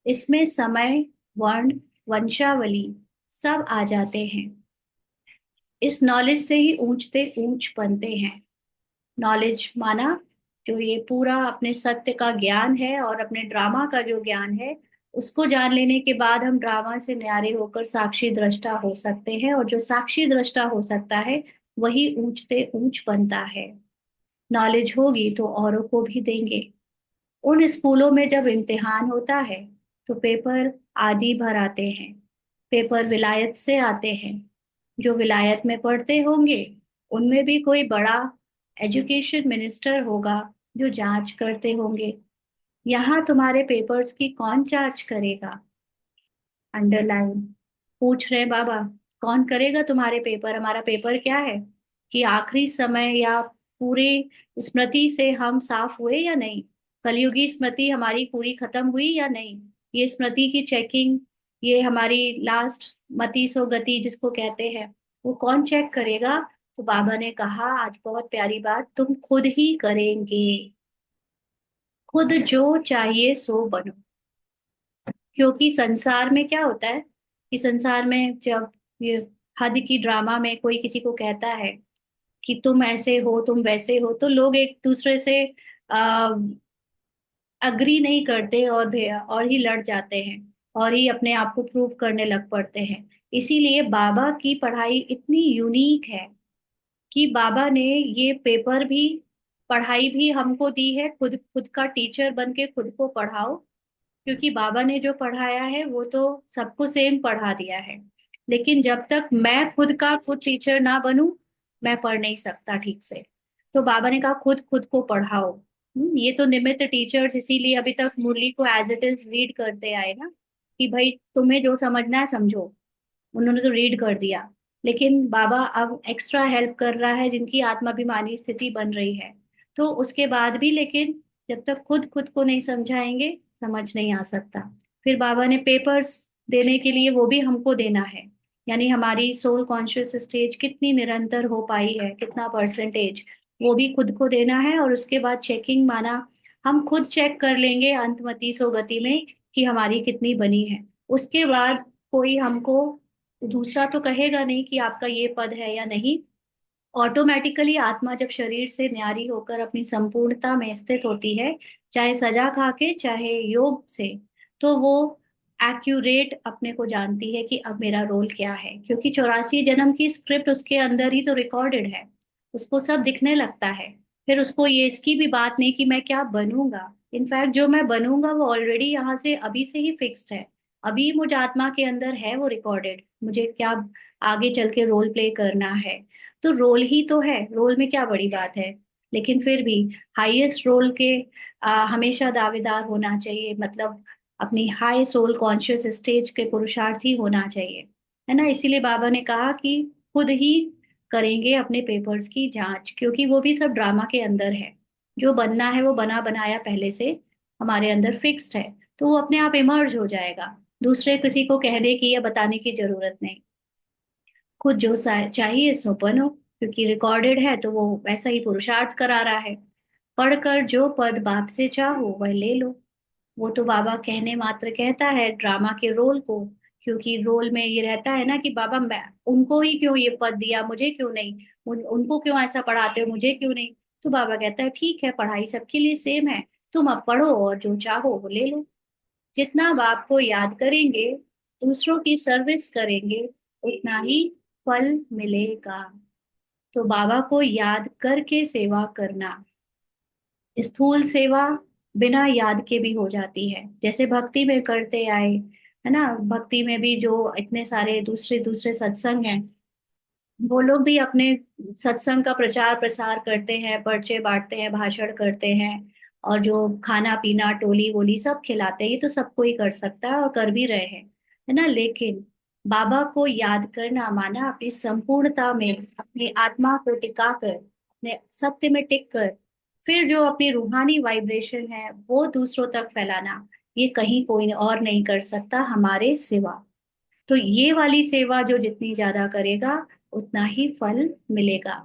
इसमें समय, वर्ण, वंशावली सब आ जाते हैं। इस नॉलेज से ही ऊंचते ऊंच बनते हैं। नॉलेज माना जो ये पूरा अपने सत्य का ज्ञान है और अपने ड्रामा का जो ज्ञान है, उसको जान लेने के बाद हम ड्रामा से न्यारे होकर साक्षी दृष्टा हो सकते हैं, और जो साक्षी दृष्टा हो सकता है वही ऊंचते ऊंच बनता है। नॉलेज होगी तो औरों को भी देंगे। उन स्कूलों में जब इम्तिहान होता है तो पेपर आदि भर आते हैं। पेपर विलायत से आते हैं। जो विलायत में पढ़ते होंगे उनमें भी कोई बड़ा एजुकेशन मिनिस्टर होगा जो जांच करते होंगे। यहाँ तुम्हारे पेपर्स की कौन जांच करेगा? अंडरलाइन। पूछ रहे हैं बाबा, कौन करेगा तुम्हारे पेपर? हमारा पेपर क्या है कि आखिरी समय या पूरे स्मृति से हम साफ हुए या नहीं, कलयुगी स्मृति हमारी पूरी खत्म हुई या नहीं, ये स्मृति की चेकिंग, ये हमारी लास्ट मति सो गति जिसको कहते हैं, वो कौन चेक करेगा? तो बाबा ने कहा आज बहुत प्यारी बात, तुम खुद ही करेंगे। खुद जो चाहिए सो बनो। क्योंकि संसार में क्या होता है कि संसार में जब ये हद की ड्रामा में कोई किसी को कहता है कि तुम ऐसे हो तुम वैसे हो, तो लोग एक दूसरे से आ, अग्री नहीं करते और ही लड़ जाते हैं और ही अपने आप को प्रूव करने लग पड़ते हैं। इसीलिए बाबा की पढ़ाई इतनी यूनिक है कि बाबा ने ये पेपर भी, पढ़ाई भी हमको दी है। खुद खुद का टीचर बन के खुद को पढ़ाओ, क्योंकि बाबा ने जो पढ़ाया है वो तो सबको सेम पढ़ा दिया है। लेकिन जब तक मैं खुद टीचर ना बनूं, मैं पढ़ नहीं सकता ठीक से। तो बाबा ने कहा खुद खुद को पढ़ाओ। ये तो निमित्त टीचर्स इसीलिए अभी तक मुरली को एज इट इज रीड करते आए ना, कि भाई तुम्हें जो समझना है समझो। उन्होंने तो रीड कर दिया। लेकिन बाबा अब एक्स्ट्रा हेल्प कर रहा है जिनकी आत्माभिमानी स्थिति बन रही है। तो उसके बाद भी लेकिन जब तक खुद खुद को नहीं समझाएंगे, समझ नहीं आ सकता। फिर बाबा ने पेपर्स देने के लिए वो भी हमको देना है, यानी हमारी सोल कॉन्शियस स्टेज कितनी निरंतर हो पाई है, कितना परसेंटेज, वो भी खुद को देना है। और उसके बाद चेकिंग माना हम खुद चेक कर लेंगे अंतमति सो गति में कि हमारी कितनी बनी है। उसके बाद कोई हमको दूसरा तो कहेगा नहीं कि आपका ये पद है या नहीं। ऑटोमेटिकली आत्मा जब शरीर से न्यारी होकर अपनी संपूर्णता में स्थित होती है, चाहे सजा खा के चाहे योग से, तो वो एक्यूरेट अपने को जानती है कि अब मेरा रोल क्या है, क्योंकि 84 जन्म की स्क्रिप्ट उसके अंदर ही तो रिकॉर्डेड है। उसको सब दिखने लगता है। फिर उसको ये इसकी भी बात नहीं कि मैं क्या बनूंगा। इनफैक्ट जो मैं बनूंगा वो ऑलरेडी यहाँ से अभी से ही फिक्स्ड है। अभी मुझ आत्मा के अंदर है वो रिकॉर्डेड, मुझे क्या आगे चल के रोल प्ले करना है। तो रोल ही तो है, रोल में क्या बड़ी बात है। लेकिन फिर भी हाईएस्ट रोल के हमेशा दावेदार होना चाहिए, मतलब अपनी हाई सोल कॉन्शियस स्टेज के पुरुषार्थी होना चाहिए, है ना। इसीलिए बाबा ने कहा कि खुद ही करेंगे अपने पेपर्स की जांच, क्योंकि वो भी सब ड्रामा के अंदर है। जो बनना है वो बना बनाया पहले से हमारे अंदर फिक्स्ड है। तो वो अपने आप इमर्ज हो जाएगा। दूसरे किसी को कहने की या बताने की जरूरत नहीं। खुद जो चाहिए सो बनो, क्योंकि रिकॉर्डेड है तो वो वैसा ही पुरुषार्थ करा रहा है। पढ़कर जो पद बाप से चाहो वह ले लो। वो तो बाबा कहने मात्र कहता है ड्रामा के रोल को, क्योंकि रोल में ये रहता है ना कि बाबा मैं उनको ही क्यों ये पद दिया, मुझे क्यों नहीं, उनको क्यों ऐसा पढ़ाते हो, मुझे क्यों नहीं। तो बाबा कहता है ठीक है, पढ़ाई सबके लिए सेम है, तुम अब पढ़ो और जो चाहो वो ले लो। जितना बाप को याद करेंगे, दूसरों की सर्विस करेंगे, उतना ही फल मिलेगा। तो बाबा को याद करके सेवा करना, स्थूल सेवा बिना याद के भी हो जाती है, जैसे भक्ति में करते आए, है ना। भक्ति में भी जो इतने सारे दूसरे दूसरे सत्संग हैं, वो लोग भी अपने सत्संग का प्रचार प्रसार करते हैं, पर्चे बांटते हैं, भाषण करते हैं, और जो खाना पीना टोली वोली सब खिलाते हैं, ये तो सब कोई कर सकता है और कर भी रहे हैं, है ना। लेकिन बाबा को याद करना माना अपनी संपूर्णता में अपनी आत्मा को टिका कर, अपने सत्य में टिक कर, फिर जो अपनी रूहानी वाइब्रेशन है वो दूसरों तक फैलाना, ये कहीं कोई और नहीं कर सकता हमारे सिवा। तो ये वाली सेवा जो जितनी ज्यादा करेगा उतना ही फल मिलेगा।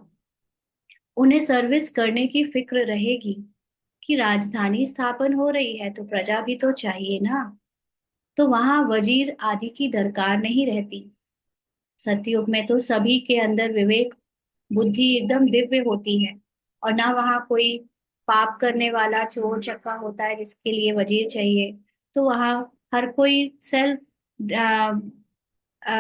उन्हें सर्विस करने की फिक्र रहेगी कि राजधानी स्थापन हो रही है तो प्रजा भी तो चाहिए ना। तो वहां वजीर आदि की दरकार नहीं रहती। सतयुग में तो सभी के अंदर विवेक बुद्धि एकदम दिव्य होती है, और ना वहाँ कोई पाप करने वाला चोर चक्का होता है जिसके लिए वजीर चाहिए। तो वहाँ हर कोई सेल्फ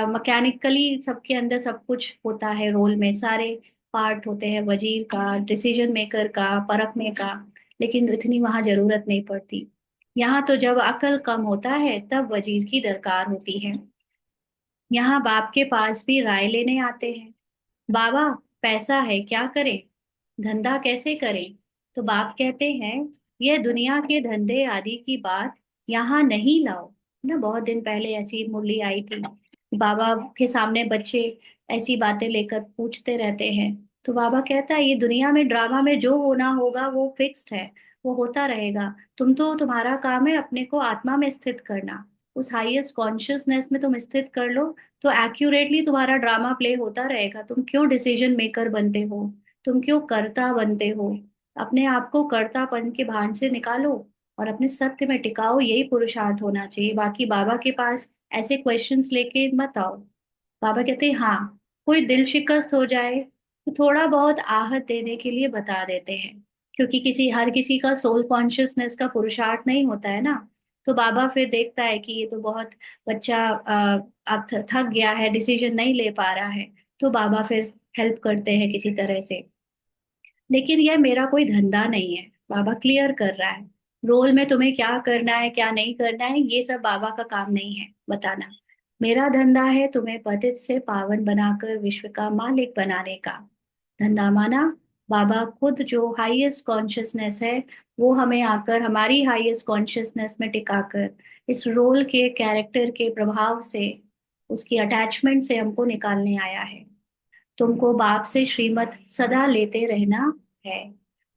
मैकेनिकली सबके अंदर सब कुछ होता है, रोल में सारे पार्ट होते हैं, वजीर का, डिसीजन मेकर का, परखने का। लेकिन इतनी वहां जरूरत नहीं पड़ती। यहाँ तो जब अकल कम होता है तब वजीर की दरकार होती है। यहाँ बाप के पास भी राय लेने आते हैं। बाबा, पैसा है, क्या करें, धंधा कैसे करें? तो बाप कहते हैं, यह दुनिया के धंधे आदि की बात यहाँ नहीं लाओ। ना बहुत दिन पहले ऐसी मुरली आई थी, बाबा के सामने बच्चे ऐसी बातें लेकर पूछते रहते हैं। तो बाबा कहता है, ये दुनिया में ड्रामा में जो होना होगा वो फिक्स्ड है, वो होता रहेगा। तुम्हारा काम है अपने को आत्मा में स्थित करना, उस हाईएस्ट कॉन्शियसनेस में तुम स्थित कर लो, तो एक्यूरेटली तुम्हारा ड्रामा प्ले होता रहेगा। तुम क्यों डिसीजन मेकर बनते हो, तुम क्यों कर्ता बनते हो? अपने आप को कर्तापन के भान से निकालो और अपने सत्य में टिकाओ, यही पुरुषार्थ होना चाहिए। बाकी बाबा के पास ऐसे क्वेश्चंस लेके मत आओ। बाबा कहते हैं, हाँ, कोई दिल शिकस्त हो जाए तो थोड़ा बहुत आहत देने के लिए बता देते हैं, क्योंकि हर किसी का सोल कॉन्शियसनेस का पुरुषार्थ नहीं होता है ना। तो बाबा फिर देखता है कि ये तो बहुत बच्चा अब थक गया है, डिसीजन नहीं ले पा रहा है। तो बाबा फिर हेल्प करते हैं किसी तरह से। लेकिन यह मेरा कोई धंधा नहीं है, बाबा क्लियर कर रहा है। रोल में तुम्हें क्या करना है क्या नहीं करना है ये सब बाबा का काम नहीं है बताना। मेरा धंधा है तुम्हें पतित से पावन बनाकर विश्व का मालिक बनाने का। धंधा माना, बाबा खुद जो हाईएस्ट कॉन्शियसनेस है, वो हमें आकर हमारी हाईएस्ट कॉन्शियसनेस में टिकाकर इस रोल के कैरेक्टर के प्रभाव से, उसकी अटैचमेंट से हमको निकालने आया है। तुमको बाप से श्रीमत सदा लेते रहना है।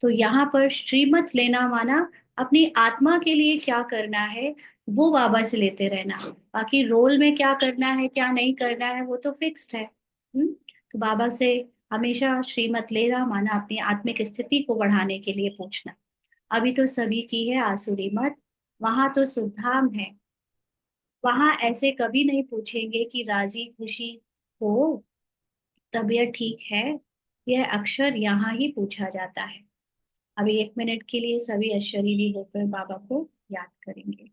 तो यहाँ पर श्रीमत लेना माना अपनी आत्मा के लिए क्या करना है वो बाबा से लेते रहना। बाकी रोल में क्या करना है क्या नहीं करना है वो तो फिक्स्ड है। तो बाबा से हमेशा श्रीमत लेना माना अपनी आत्मिक स्थिति को बढ़ाने के लिए पूछना। अभी तो सभी की है आसुरी मत, वहां तो सुखधाम है। वहां ऐसे कभी नहीं पूछेंगे कि राजी खुशी हो, तबीयत ठीक है। यह अक्षर यहाँ ही पूछा जाता है। अभी 1 मिनट के लिए सभी अशरीरी होकर बाबा को याद करेंगे।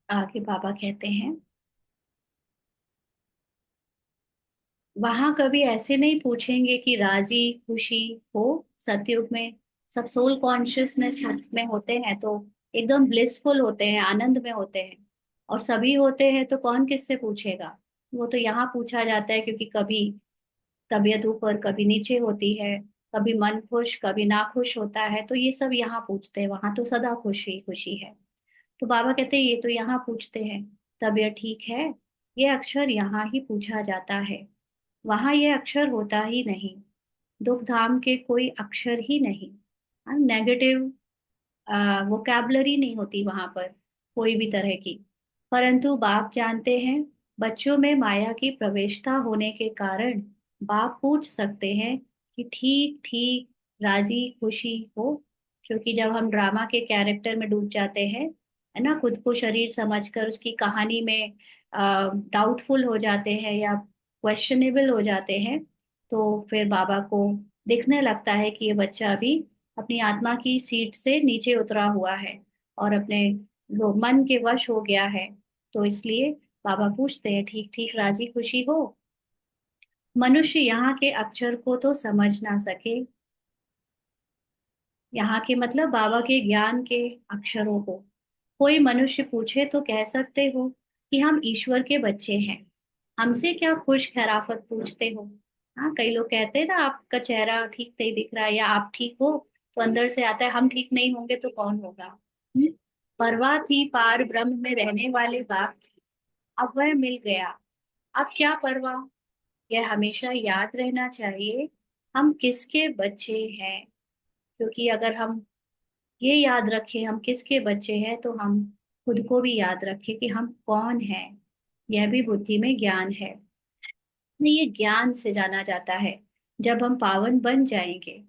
आगे बाबा कहते हैं, वहां कभी ऐसे नहीं पूछेंगे कि राजी खुशी हो। सतयुग में सब सोल कॉन्शियसनेस में होते हैं तो एकदम ब्लिसफुल होते हैं, आनंद में होते हैं। और सभी होते हैं तो कौन किससे पूछेगा? वो तो यहाँ पूछा जाता है, क्योंकि कभी तबीयत ऊपर कभी नीचे होती है, कभी मन खुश कभी ना खुश होता है, तो ये सब यहाँ पूछते हैं। वहां तो सदा खुशी खुशी है। तो बाबा कहते हैं, ये तो यहाँ पूछते हैं तबीयत ठीक है, ये अक्षर यहाँ ही पूछा जाता है। वहां ये अक्षर होता ही नहीं, दुख धाम के कोई अक्षर ही नहीं। नेगेटिव वोकैबलरी नहीं होती वहां पर कोई भी तरह की। परंतु बाप जानते हैं, बच्चों में माया की प्रवेशता होने के कारण बाप पूछ सकते हैं कि ठीक ठीक राजी खुशी हो। क्योंकि जब हम ड्रामा के कैरेक्टर में डूब जाते हैं, है ना, खुद को शरीर समझकर उसकी कहानी में डाउटफुल हो जाते हैं या क्वेश्चनेबल हो जाते हैं, तो फिर बाबा को दिखने लगता है कि ये बच्चा अभी अपनी आत्मा की सीट से नीचे उतरा हुआ है और अपने मन के वश हो गया है। तो इसलिए बाबा पूछते हैं, ठीक ठीक राजी खुशी हो? मनुष्य यहाँ के अक्षर को तो समझ ना सके, यहाँ के मतलब बाबा के ज्ञान के अक्षरों को। कोई मनुष्य पूछे तो कह सकते हो कि हम ईश्वर के बच्चे हैं, हमसे क्या खुश खैराफत पूछते हो। हाँ, कई लोग कहते हैं ना, आपका चेहरा ठीक नहीं दिख रहा है या आप ठीक हो, तो अंदर से आता है हम ठीक नहीं होंगे तो कौन होगा। परवाह थी पार ब्रह्म में रहने वाले बाप की, अब वह मिल गया, अब क्या परवाह। यह हमेशा याद रहना चाहिए, हम किसके बच्चे हैं। क्योंकि अगर हम ये याद रखें हम किसके बच्चे हैं, तो हम खुद को भी याद रखें कि हम कौन हैं। यह भी बुद्धि में ज्ञान है। नहीं, ये ज्ञान से जाना जाता है। जब हम पावन बन जाएंगे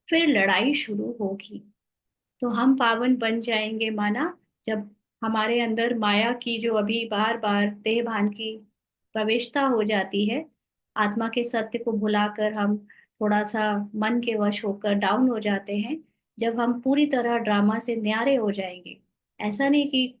फिर लड़ाई शुरू होगी। तो हम पावन बन जाएंगे माना, जब हमारे अंदर माया की जो अभी बार बार देह भान की प्रवेशता हो जाती है, आत्मा के सत्य को भुलाकर हम थोड़ा सा मन के वश होकर डाउन हो जाते हैं। जब हम पूरी तरह ड्रामा से न्यारे हो जाएंगे, ऐसा नहीं कि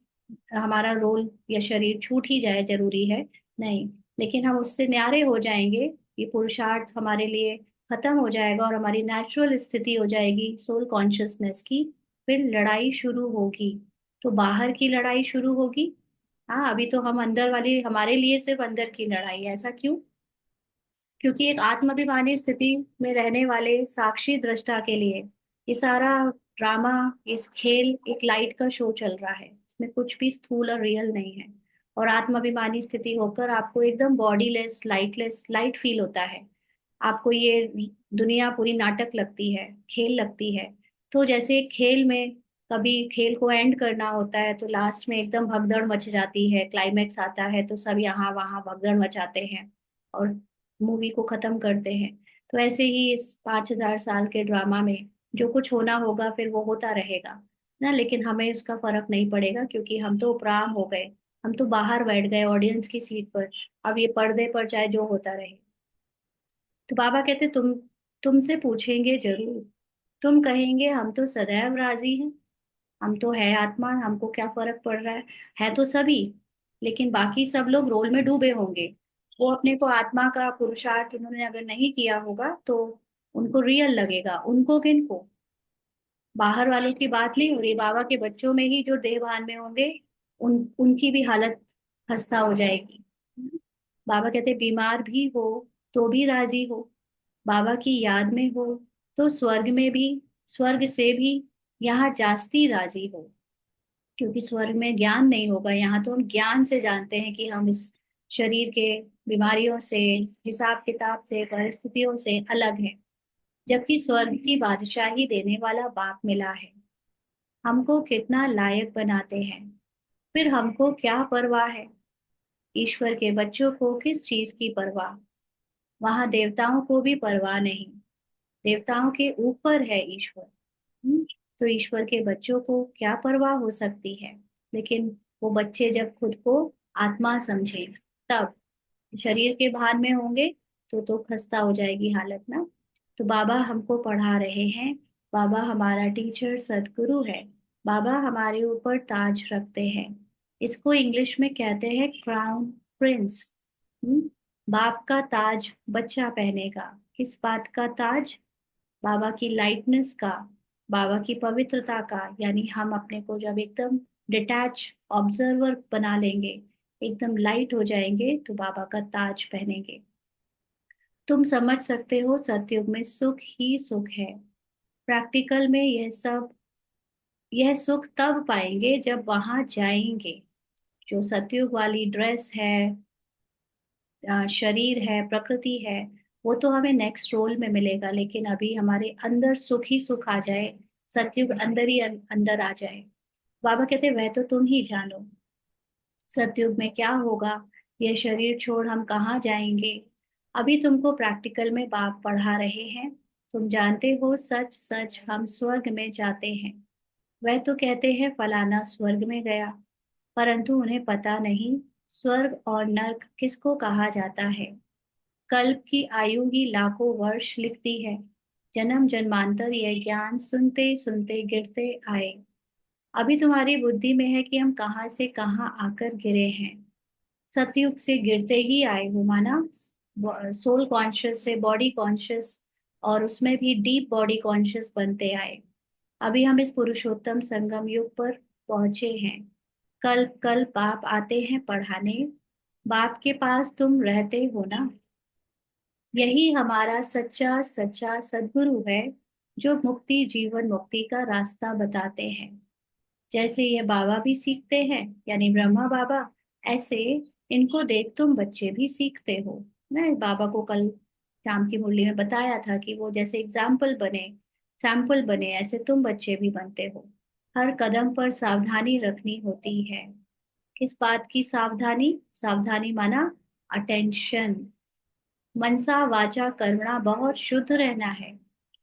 हमारा रोल या शरीर छूट ही जाए जरूरी है, नहीं, लेकिन हम उससे न्यारे हो जाएंगे, ये पुरुषार्थ हमारे लिए खत्म हो जाएगा और हमारी नेचुरल स्थिति हो जाएगी सोल कॉन्शियसनेस की। फिर लड़ाई शुरू होगी। तो बाहर की लड़ाई शुरू होगी। हाँ, अभी तो हम अंदर वाली, हमारे लिए सिर्फ अंदर की लड़ाई है। ऐसा क्यों? क्योंकि एक आत्माभिमानी स्थिति में रहने वाले साक्षी दृष्टा के लिए ये सारा ड्रामा, इस खेल एक लाइट का शो चल रहा है, इसमें कुछ भी स्थूल और रियल नहीं है। और आत्माभिमानी स्थिति होकर आपको एकदम बॉडीलेस, लाइटलेस, लाइट फील होता है। आपको ये दुनिया पूरी नाटक लगती है, खेल लगती है। तो जैसे खेल में कभी खेल को एंड करना होता है तो लास्ट में एकदम भगदड़ मच जाती है, क्लाइमेक्स आता है तो सब यहाँ वहाँ भगदड़ मचाते हैं और मूवी को खत्म करते हैं। तो ऐसे ही इस 5,000 साल के ड्रामा में जो कुछ होना होगा फिर वो होता रहेगा ना, लेकिन हमें उसका फर्क नहीं पड़ेगा क्योंकि हम तो उपराम हो गए। हम तो बाहर बैठ गए ऑडियंस की सीट पर। अब ये पर्दे पर चाहे जो होता रहे। तो बाबा कहते, तुमसे पूछेंगे जरूर, तुम कहेंगे हम तो सदैव राजी हैं, हम तो है आत्मा, हमको क्या फर्क पड़ रहा है तो सभी। लेकिन बाकी सब लोग रोल में डूबे होंगे। वो अपने को आत्मा का पुरुषार्थ उन्होंने अगर नहीं किया होगा तो उनको रियल लगेगा। उनको किनको? बाहर वालों की बात नहीं हो रही, बाबा के बच्चों में ही जो देहभान में होंगे उनकी भी हालत खस्ता हो जाएगी। बाबा कहते बीमार भी हो तो भी राजी हो, बाबा की याद में हो तो स्वर्ग में भी, स्वर्ग से भी यहाँ जास्ती राजी हो। क्योंकि स्वर्ग में ज्ञान नहीं होगा, यहाँ तो हम ज्ञान से जानते हैं कि हम इस शरीर के बीमारियों से, हिसाब किताब से, परिस्थितियों से अलग हैं। जबकि स्वर्ग की बादशाही देने वाला बाप मिला है, हमको कितना लायक बनाते हैं। फिर हमको क्या परवाह है? ईश्वर के बच्चों को किस चीज की परवाह? वहां देवताओं को भी परवाह नहीं, देवताओं के ऊपर है ईश्वर। तो ईश्वर के बच्चों को क्या परवाह हो सकती है? लेकिन वो बच्चे जब खुद को आत्मा समझे तब, शरीर के भान में होंगे तो खस्ता हो जाएगी हालत ना। तो बाबा हमको पढ़ा रहे हैं, बाबा हमारा टीचर सदगुरु है, बाबा हमारे ऊपर ताज रखते हैं। इसको इंग्लिश में कहते हैं क्राउन प्रिंस। बाप का ताज बच्चा पहनेगा। किस बात का ताज? बाबा की लाइटनेस का, बाबा की पवित्रता का। यानी हम अपने को जब एकदम डिटैच ऑब्जर्वर बना लेंगे, एकदम लाइट हो जाएंगे, तो बाबा का ताज पहनेंगे। तुम समझ सकते हो सतयुग में सुख ही सुख है। प्रैक्टिकल में यह सुख तब पाएंगे जब वहां जाएंगे। जो सतयुग वाली ड्रेस है, शरीर है, प्रकृति है, वो तो हमें नेक्स्ट रोल में मिलेगा। लेकिन अभी हमारे अंदर सुख ही सुख आ जाए, सतयुग अंदर ही अंदर आ जाए। बाबा कहते वह तो तुम ही जानो, सतयुग में क्या होगा, यह शरीर छोड़ हम कहाँ जाएंगे। अभी तुमको प्रैक्टिकल में बाप पढ़ा रहे हैं। तुम जानते हो सच सच हम स्वर्ग में जाते हैं। वह तो कहते हैं फलाना स्वर्ग में गया, परंतु उन्हें पता नहीं स्वर्ग और नर्क किसको कहा जाता है। कल्प की आयु ही लाखों वर्ष लिखती है। जन्म जन्मांतर यह ज्ञान सुनते सुनते गिरते आए। अभी तुम्हारी बुद्धि में है कि हम कहाँ से कहाँ आकर गिरे हैं। सतयुग से गिरते ही आए हो, माना सोल कॉन्शियस से बॉडी कॉन्शियस, और उसमें भी डीप बॉडी कॉन्शियस बनते आए। अभी हम इस पुरुषोत्तम संगम युग पर पहुंचे हैं। कल्प कल्प बाप आते हैं पढ़ाने। बाप के पास तुम रहते हो ना। यही हमारा सच्चा सच्चा सद्गुरु है, जो मुक्ति जीवन मुक्ति का रास्ता बताते हैं। जैसे ये बाबा भी सीखते हैं, यानी ब्रह्मा बाबा, ऐसे इनको देख तुम बच्चे भी सीखते हो। मैं बाबा को कल शाम की मुरली में बताया था कि वो जैसे एग्जाम्पल बने, सैंपल बने, ऐसे तुम बच्चे भी बनते हो। हर कदम पर सावधानी रखनी होती है। किस बात की सावधानी? सावधानी माना अटेंशन। मनसा वाचा कर्मणा बहुत शुद्ध रहना है।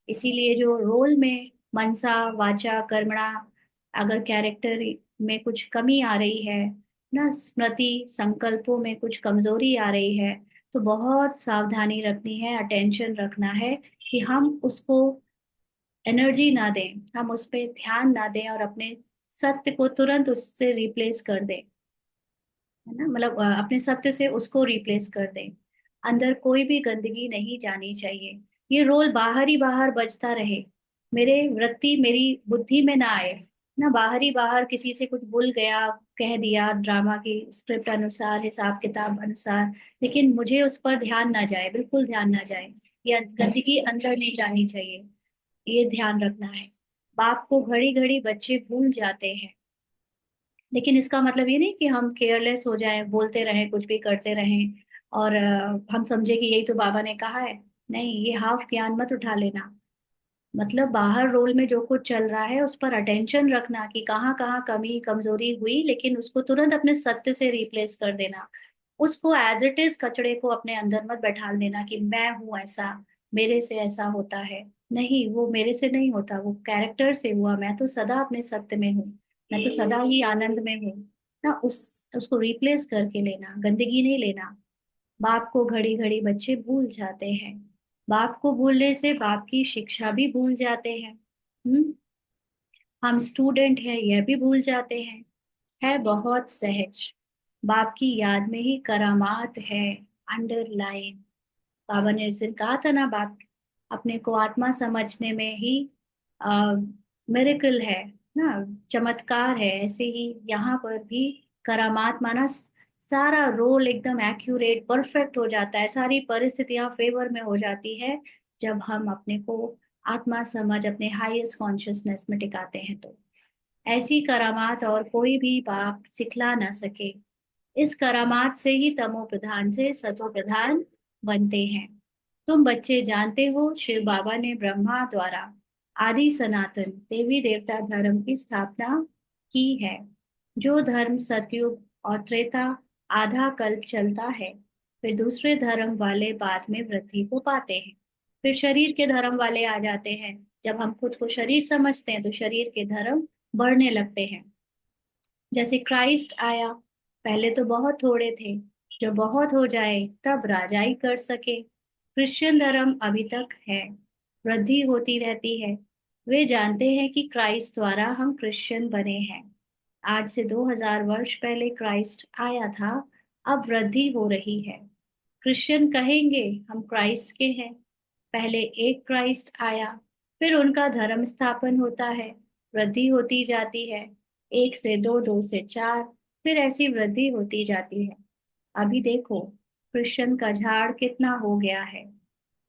इसीलिए जो रोल में मनसा वाचा कर्मणा, अगर कैरेक्टर में कुछ कमी आ रही है ना, स्मृति संकल्पों में कुछ कमजोरी आ रही है, तो बहुत सावधानी रखनी है, अटेंशन रखना है कि हम उसको एनर्जी ना दें, हम उस पर ध्यान ना दें और अपने सत्य को तुरंत उससे रिप्लेस कर दें। है ना, मतलब अपने सत्य से उसको रिप्लेस कर दें। अंदर कोई भी गंदगी नहीं जानी चाहिए। ये रोल बाहर ही बाहर बजता रहे, मेरे वृत्ति मेरी बुद्धि में ना आए। ना बाहर ही बाहर किसी से कुछ भूल गया, कह दिया ड्रामा की स्क्रिप्ट अनुसार, हिसाब किताब अनुसार, लेकिन मुझे उस पर ध्यान ना जाए, बिल्कुल ध्यान ना जाए। या गंदगी अंदर नहीं जानी चाहिए, ये ध्यान रखना है। बाप को घड़ी घड़ी बच्चे भूल जाते हैं, लेकिन इसका मतलब ये नहीं कि हम केयरलेस हो जाएं, बोलते रहें, कुछ भी करते रहें, और हम समझे कि यही तो बाबा ने कहा है। नहीं, ये हाफ ज्ञान मत उठा लेना। मतलब बाहर रोल में जो कुछ चल रहा है उस पर अटेंशन रखना कि कहाँ कहाँ कमी कमजोरी हुई, लेकिन उसको तुरंत अपने सत्य से रिप्लेस कर देना। उसको एज इट इज कचड़े को अपने अंदर मत बैठाल देना कि मैं हूं ऐसा, मेरे से ऐसा होता है। नहीं, वो मेरे से नहीं होता, वो कैरेक्टर से हुआ। मैं तो सदा अपने सत्य में हूँ, मैं तो सदा ही आनंद में हूँ। ना उसको रिप्लेस करके लेना, गंदगी नहीं लेना। बाप को घड़ी घड़ी बच्चे भूल जाते हैं। बाप को भूलने से बाप की शिक्षा भी भूल जाते हैं। हम स्टूडेंट हैं यह भी भूल जाते हैं। है बहुत सहज, बाप की याद में ही करामात है अंडरलाइन। बाबा ने उस दिन कहा था ना, बाप अपने को आत्मा समझने में ही मिरेकल है ना, चमत्कार है। ऐसे ही यहाँ पर भी करामात माना सारा रोल एकदम एक्यूरेट परफेक्ट हो जाता है, सारी परिस्थितियां फेवर में हो जाती है जब हम अपने को आत्मा समझ अपने हाईएस्ट कॉन्शियसनेस में टिकाते हैं। तो ऐसी करामात और कोई भी बाप सिखला ना सके। इस करामात से ही तमो प्रधान से सतो प्रधान बनते हैं। तुम बच्चे जानते हो, शिव बाबा ने ब्रह्मा द्वारा आदि सनातन देवी देवता धर्म की स्थापना की है। जो धर्म सतयुग और त्रेता आधा कल्प चलता है, फिर दूसरे धर्म वाले बाद में वृद्धि को पाते हैं। फिर शरीर के धर्म वाले आ जाते हैं। जब हम खुद को शरीर समझते हैं तो शरीर के धर्म बढ़ने लगते हैं। जैसे क्राइस्ट आया, पहले तो बहुत थोड़े थे, जो बहुत हो जाए तब राजाई कर सके। क्रिश्चियन धर्म अभी तक है, वृद्धि होती रहती है। वे जानते हैं कि क्राइस्ट द्वारा हम क्रिश्चियन बने हैं। आज से 2000 वर्ष पहले क्राइस्ट आया था, अब वृद्धि हो रही है। क्रिश्चियन कहेंगे हम क्राइस्ट के हैं। पहले एक क्राइस्ट आया, फिर उनका धर्म स्थापन होता है, वृद्धि होती जाती है। एक से दो, दो से चार, फिर ऐसी वृद्धि होती जाती है। अभी देखो क्रिश्चियन का झाड़ कितना हो गया है।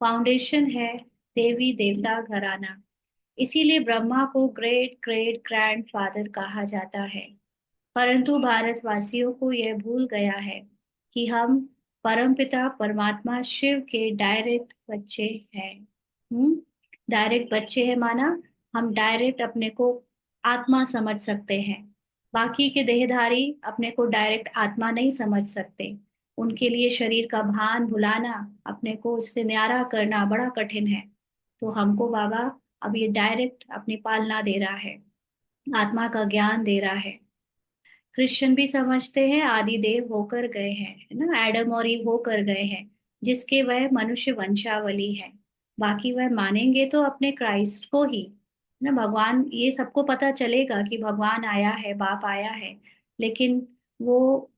फाउंडेशन है देवी देवता घराना। इसीलिए ब्रह्मा को ग्रेट ग्रेट ग्रैंड फादर कहा जाता है। परंतु भारतवासियों को यह भूल गया है कि हम परमपिता परमात्मा शिव के डायरेक्ट बच्चे हैं। डायरेक्ट बच्चे हैं माना हम डायरेक्ट अपने को आत्मा समझ सकते हैं। बाकी के देहधारी अपने को डायरेक्ट आत्मा नहीं समझ सकते। उनके लिए शरीर का भान भुलाना, अपने को उससे न्यारा करना बड़ा कठिन है। तो हमको बाबा अब ये डायरेक्ट अपनी पालना दे रहा है, आत्मा का ज्ञान दे रहा है। क्रिश्चियन भी समझते हैं आदि देव होकर गए हैं, है ना, एडम और ईव होकर गए हैं। जिसके वह मनुष्य वंशावली है। बाकी वह मानेंगे तो अपने क्राइस्ट को ही ना। भगवान, ये सबको पता चलेगा कि भगवान आया है, बाप आया है, लेकिन वो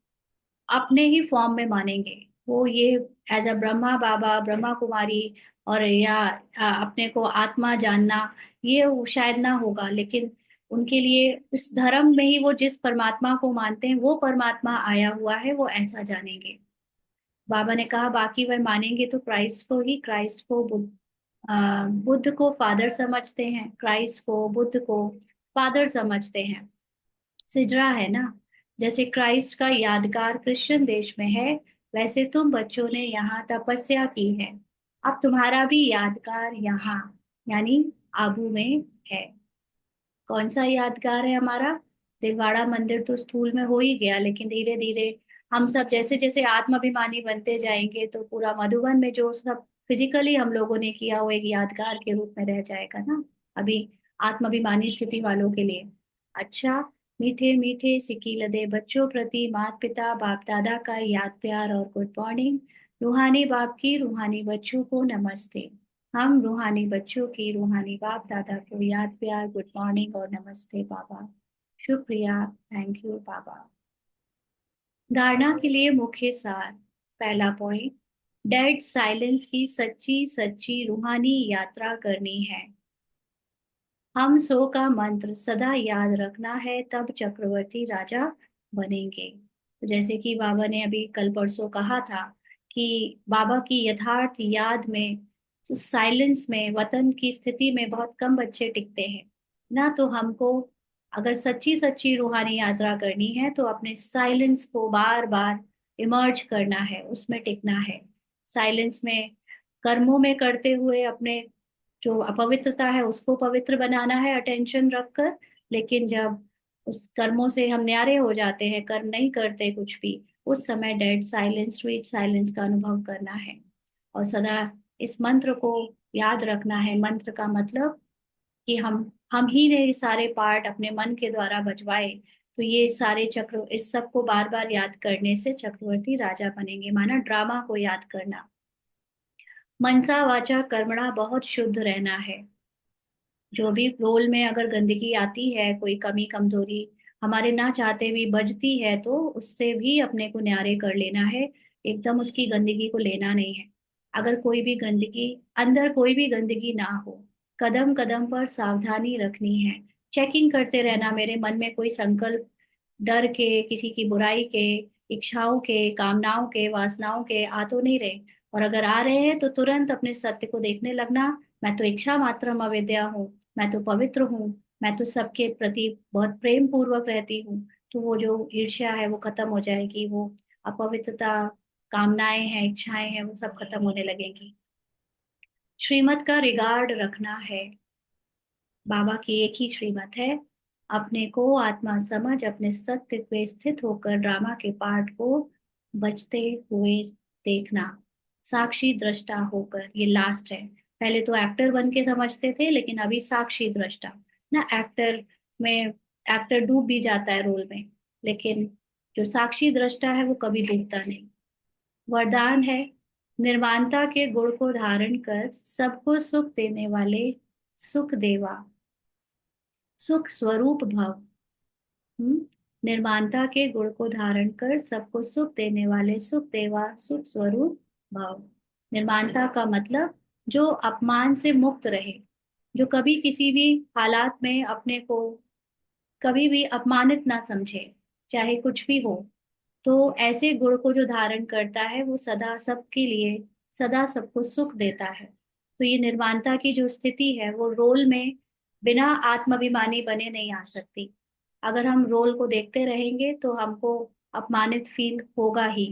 अपने ही फॉर्म में मानेंगे। वो ये एज अ ब्रह्मा बाबा, ब्रह्मा कुमारी, और या अपने को आत्मा जानना, ये शायद ना होगा, लेकिन उनके लिए उस धर्म में ही वो जिस परमात्मा को मानते हैं वो परमात्मा आया हुआ है, वो ऐसा जानेंगे। बाबा ने कहा बाकी वह मानेंगे तो क्राइस्ट को ही। क्राइस्ट को बुद्ध को फादर समझते हैं, क्राइस्ट को, बुद्ध को फादर समझते हैं। सिजरा है ना, जैसे क्राइस्ट का यादगार क्रिश्चियन देश में है, वैसे तुम बच्चों ने यहाँ तपस्या की है। अब तुम्हारा भी यादगार यहाँ, यानी आबू में है। कौन सा यादगार है हमारा? दिलवाड़ा मंदिर तो स्थूल में हो ही गया, लेकिन धीरे धीरे हम सब जैसे जैसे आत्माभिमानी बनते जाएंगे तो पूरा मधुबन में जो सब फिजिकली हम लोगों ने किया वो एक यादगार के रूप में रह जाएगा ना। अभी आत्माभिमानी स्थिति वालों के लिए। अच्छा, मीठे मीठे सिक्की लदे बच्चों प्रति माता पिता बाप दादा का याद प्यार और गुड मॉर्निंग। रूहानी बाप की रूहानी बच्चों को नमस्ते। हम रूहानी बच्चों की रूहानी बाप दादा को याद प्यार गुड मॉर्निंग और नमस्ते बाबा। शुक्रिया, थैंक यू बाबा। धारणा के लिए मुख्य सार। पहला पॉइंट, डेड साइलेंस की सच्ची सच्ची रूहानी यात्रा करनी है। हम सो का मंत्र सदा याद रखना है, तब चक्रवर्ती राजा बनेंगे। तो जैसे कि बाबा ने अभी कल परसों कहा था कि बाबा की यथार्थ याद में, तो साइलेंस में, वतन की स्थिति में बहुत कम बच्चे टिकते हैं ना। तो हमको अगर सच्ची सच्ची रूहानी यात्रा करनी है तो अपने साइलेंस को बार बार इमर्ज करना है, उसमें टिकना है। साइलेंस में कर्मों में करते हुए अपने जो अपवित्रता है उसको पवित्र बनाना है, अटेंशन रखकर। लेकिन जब उस कर्मों से हम न्यारे हो जाते हैं, कर्म नहीं करते कुछ भी, उस समय डेड साइलेंस, स्वीट साइलेंस का अनुभव करना है। और सदा इस मंत्र को याद रखना है। मंत्र का मतलब कि हम ही ने ये सारे पार्ट अपने मन के द्वारा बजवाए, तो ये सारे चक्र, इस सब को बार बार याद करने से चक्रवर्ती राजा बनेंगे। माना ड्रामा को याद करना। मनसा वाचा कर्मणा बहुत शुद्ध रहना है। जो भी रोल में अगर गंदगी आती है, कोई कमी कमजोरी हमारे ना चाहते भी बजती है, तो उससे भी अपने को न्यारे कर लेना है। एकदम उसकी गंदगी को लेना नहीं है। अगर कोई भी गंदगी, अंदर कोई भी गंदगी ना हो, कदम कदम पर सावधानी रखनी है। चेकिंग करते रहना, मेरे मन में कोई संकल्प डर के, किसी की बुराई के, इच्छाओं के, कामनाओं के, वासनाओं के आ तो नहीं रहे। और अगर आ रहे हैं तो तुरंत अपने सत्य को देखने लगना। मैं तो इच्छा मात्रम अविद्या हूँ, मैं तो पवित्र हूँ, मैं तो सबके प्रति बहुत प्रेम पूर्वक रहती हूँ। तो वो जो ईर्ष्या है वो खत्म हो जाएगी, वो अपवित्रता, कामनाएं हैं, इच्छाएं हैं, वो सब खत्म होने लगेंगी। श्रीमत का रिगार्ड रखना है। बाबा की एक ही श्रीमत है, अपने को आत्मा समझ अपने सत्य पे स्थित होकर ड्रामा के पार्ट को बचते हुए देखना, साक्षी दृष्टा होकर। ये लास्ट है। पहले तो एक्टर बन के समझते थे, लेकिन अभी साक्षी दृष्टा ना। एक्टर में एक्टर डूब भी जाता है रोल में, लेकिन जो साक्षी दृष्टा है वो कभी डूबता नहीं। वरदान है, निर्वाणता के गुण को धारण कर सबको सुख देने वाले सुख देवा, सुख स्वरूप भव। हम्म, निर्मानता के गुण को धारण कर सबको सुख देने वाले सुख देवा, सुख स्वरूप भव। निर्मानता का मतलब जो अपमान से मुक्त रहे, जो कभी किसी भी हालात में अपने को कभी भी अपमानित ना समझे, चाहे कुछ भी हो। तो ऐसे गुण को जो धारण करता है वो सदा सबके लिए, सदा सबको सुख देता है। तो ये निर्वाणता की जो स्थिति है वो रोल में बिना आत्माभिमानी बने नहीं आ सकती। अगर हम रोल को देखते रहेंगे तो हमको अपमानित फील होगा ही,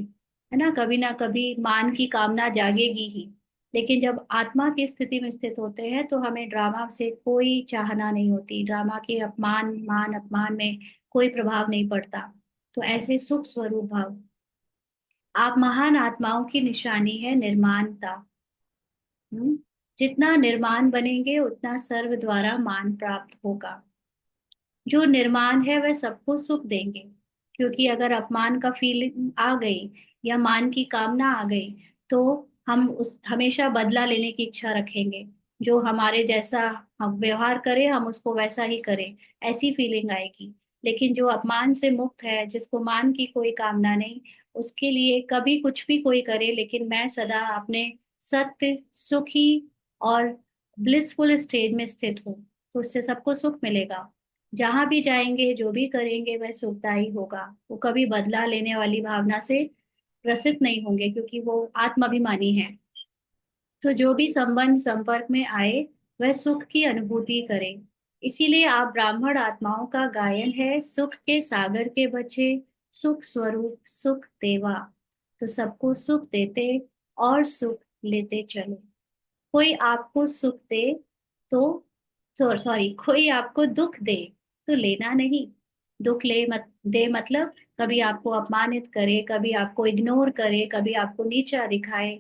है ना कभी मान की कामना जागेगी ही। लेकिन जब आत्मा की स्थिति में स्थित होते हैं तो हमें ड्रामा से कोई चाहना नहीं होती, ड्रामा के अपमान, मान अपमान में कोई प्रभाव नहीं पड़ता। तो ऐसे सुख स्वरूप भाव, आप महान आत्माओं की निशानी है निर्माणता। हम्म, जितना निर्माण बनेंगे उतना सर्व द्वारा मान प्राप्त होगा। जो निर्माण है वह सबको सुख देंगे, क्योंकि अगर अपमान का फीलिंग आ गई या मान की कामना आ गई तो हम उस हमेशा बदला लेने की इच्छा रखेंगे। जो हमारे जैसा हम व्यवहार करे हम उसको वैसा ही करें, ऐसी फीलिंग आएगी। लेकिन जो अपमान से मुक्त है, जिसको मान की कोई कामना नहीं, उसके लिए कभी कुछ भी कोई करे, लेकिन मैं सदा अपने सत्य, सुखी और ब्लिसफुल स्टेज में स्थित हूँ, तो उससे सबको सुख मिलेगा। जहां भी जाएंगे, जो भी करेंगे, वह सुखदायी होगा। वो कभी बदला लेने वाली भावना से ग्रसित नहीं होंगे, क्योंकि वो आत्माभिमानी है। तो जो भी संबंध संपर्क में आए, वह सुख की अनुभूति करे। इसीलिए आप ब्राह्मण आत्माओं का गायन है, सुख के सागर के बच्चे, सुख स्वरूप सुख देवा। तो सबको सुख देते और सुख लेते चलो। कोई आपको सुख दे तो सॉरी, कोई आपको दुख दे तो लेना नहीं। दुख ले मत दे मतलब कभी आपको अपमानित करे, कभी आपको इग्नोर करे, कभी आपको नीचा दिखाए,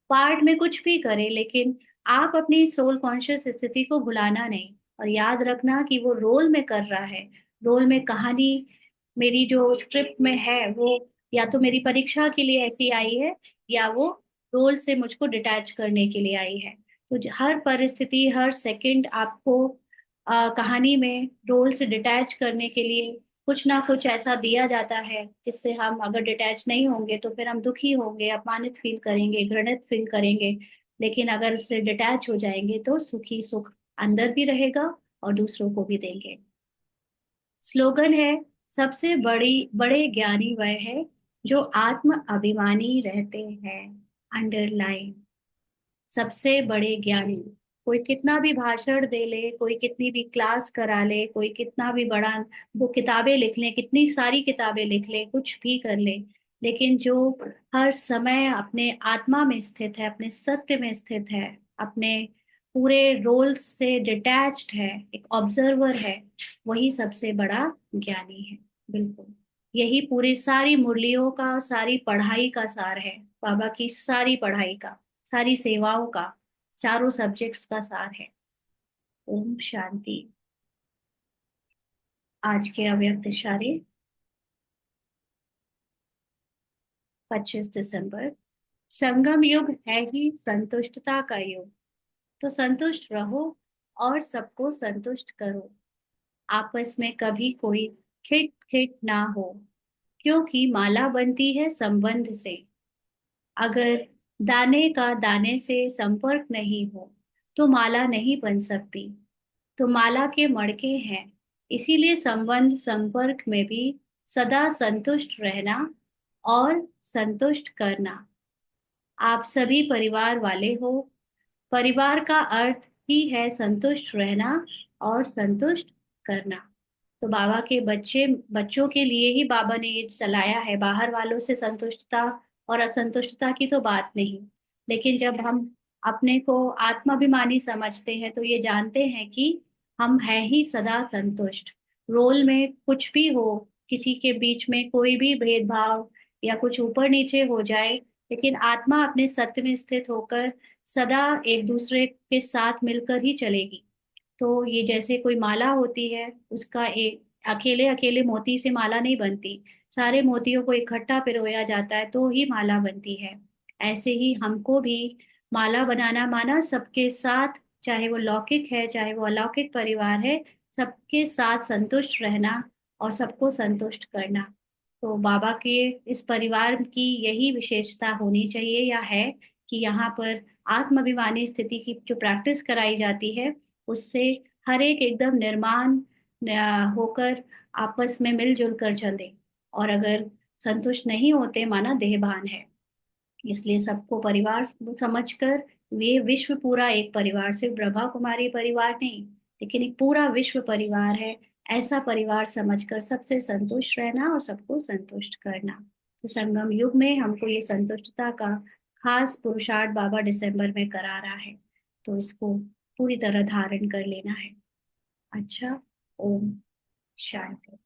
पार्ट में कुछ भी करे, लेकिन आप अपनी सोल कॉन्शियस स्थिति को भुलाना नहीं। और याद रखना कि वो रोल में कर रहा है। रोल में कहानी मेरी जो स्क्रिप्ट में है, वो या तो मेरी परीक्षा के लिए ऐसी आई है, या वो रोल से मुझको डिटैच करने के लिए आई है। तो हर परिस्थिति, हर सेकंड आपको कहानी में रोल से डिटैच करने के लिए कुछ ना कुछ ऐसा दिया जाता है, जिससे हम अगर डिटैच नहीं होंगे तो फिर हम दुखी होंगे, अपमानित फील करेंगे, घृणित फील करेंगे। लेकिन अगर उससे डिटैच हो जाएंगे तो सुखी सुख अंदर भी रहेगा और दूसरों को भी देंगे। स्लोगन है, सबसे बड़े ज्ञानी वह है जो आत्म अभिमानी रहते हैं। अंडरलाइन, सबसे बड़े ज्ञानी। कोई कितना भी भाषण दे ले, कोई कितनी भी क्लास करा ले, कोई कितना भी बड़ा वो किताबें लिख ले, कितनी सारी किताबें लिख ले, कुछ भी कर ले, लेकिन जो हर समय अपने आत्मा में स्थित है, अपने सत्य में स्थित है, अपने पूरे रोल से डिटैच्ड है, एक ऑब्जर्वर है, वही सबसे बड़ा ज्ञानी है। बिल्कुल, यही पूरी सारी मुरलियों का, सारी पढ़ाई का सार है। बाबा की सारी पढ़ाई का, सारी सेवाओं का, चारों सब्जेक्ट्स का सार है। ओम शांति। आज के अव्यक्त इशारे, 25 दिसंबर। संगम युग है ही संतुष्टता का युग। तो संतुष्ट रहो और सबको संतुष्ट करो। आपस में कभी कोई खिट खिट ना हो, क्योंकि माला बनती है संबंध से। अगर दाने का दाने से संपर्क नहीं हो तो माला नहीं बन सकती। तो माला के मड़के हैं। इसीलिए संबंध संपर्क में भी सदा संतुष्ट रहना और संतुष्ट करना। आप सभी परिवार वाले हो। परिवार का अर्थ ही है संतुष्ट रहना और संतुष्ट करना। तो बाबा के बच्चों के लिए ही बाबा ने ये चलाया है। बाहर वालों से संतुष्टता और असंतुष्टता की तो बात नहीं। लेकिन जब हम अपने को आत्माभिमानी समझते हैं, तो ये जानते हैं कि हम हैं ही सदा संतुष्ट। रोल में कुछ भी हो, किसी के बीच में कोई भी भेदभाव या कुछ ऊपर नीचे हो जाए, लेकिन आत्मा अपने सत्य में स्थित होकर सदा एक दूसरे के साथ मिलकर ही चलेगी। तो ये जैसे कोई माला होती है, उसका एक अकेले अकेले मोती से माला नहीं बनती। सारे मोतियों को इकट्ठा पिरोया जाता है तो ही माला बनती है। ऐसे ही हमको भी माला बनाना माना सबके साथ, चाहे वो लौकिक है चाहे वो अलौकिक परिवार है, सबके साथ संतुष्ट रहना और सबको संतुष्ट करना। तो बाबा के इस परिवार की यही विशेषता होनी चाहिए या है, कि यहाँ पर आत्माभिमानी स्थिति की जो प्रैक्टिस कराई जाती है, उससे हर एक एकदम निर्माण होकर आपस में मिलजुल कर चले। और अगर संतुष्ट नहीं होते, माना देहभान है। इसलिए सबको परिवार समझकर, ये विश्व पूरा एक परिवार, सिर्फ ब्रह्मा कुमारी परिवार नहीं, लेकिन एक पूरा विश्व परिवार है। ऐसा परिवार समझकर सबसे संतुष्ट रहना और सबको संतुष्ट करना। तो संगम युग में हमको ये संतुष्टता का खास पुरुषार्थ बाबा दिसंबर में करा रहा है। तो इसको पूरी तरह धारण कर लेना है। अच्छा। ओम शांति।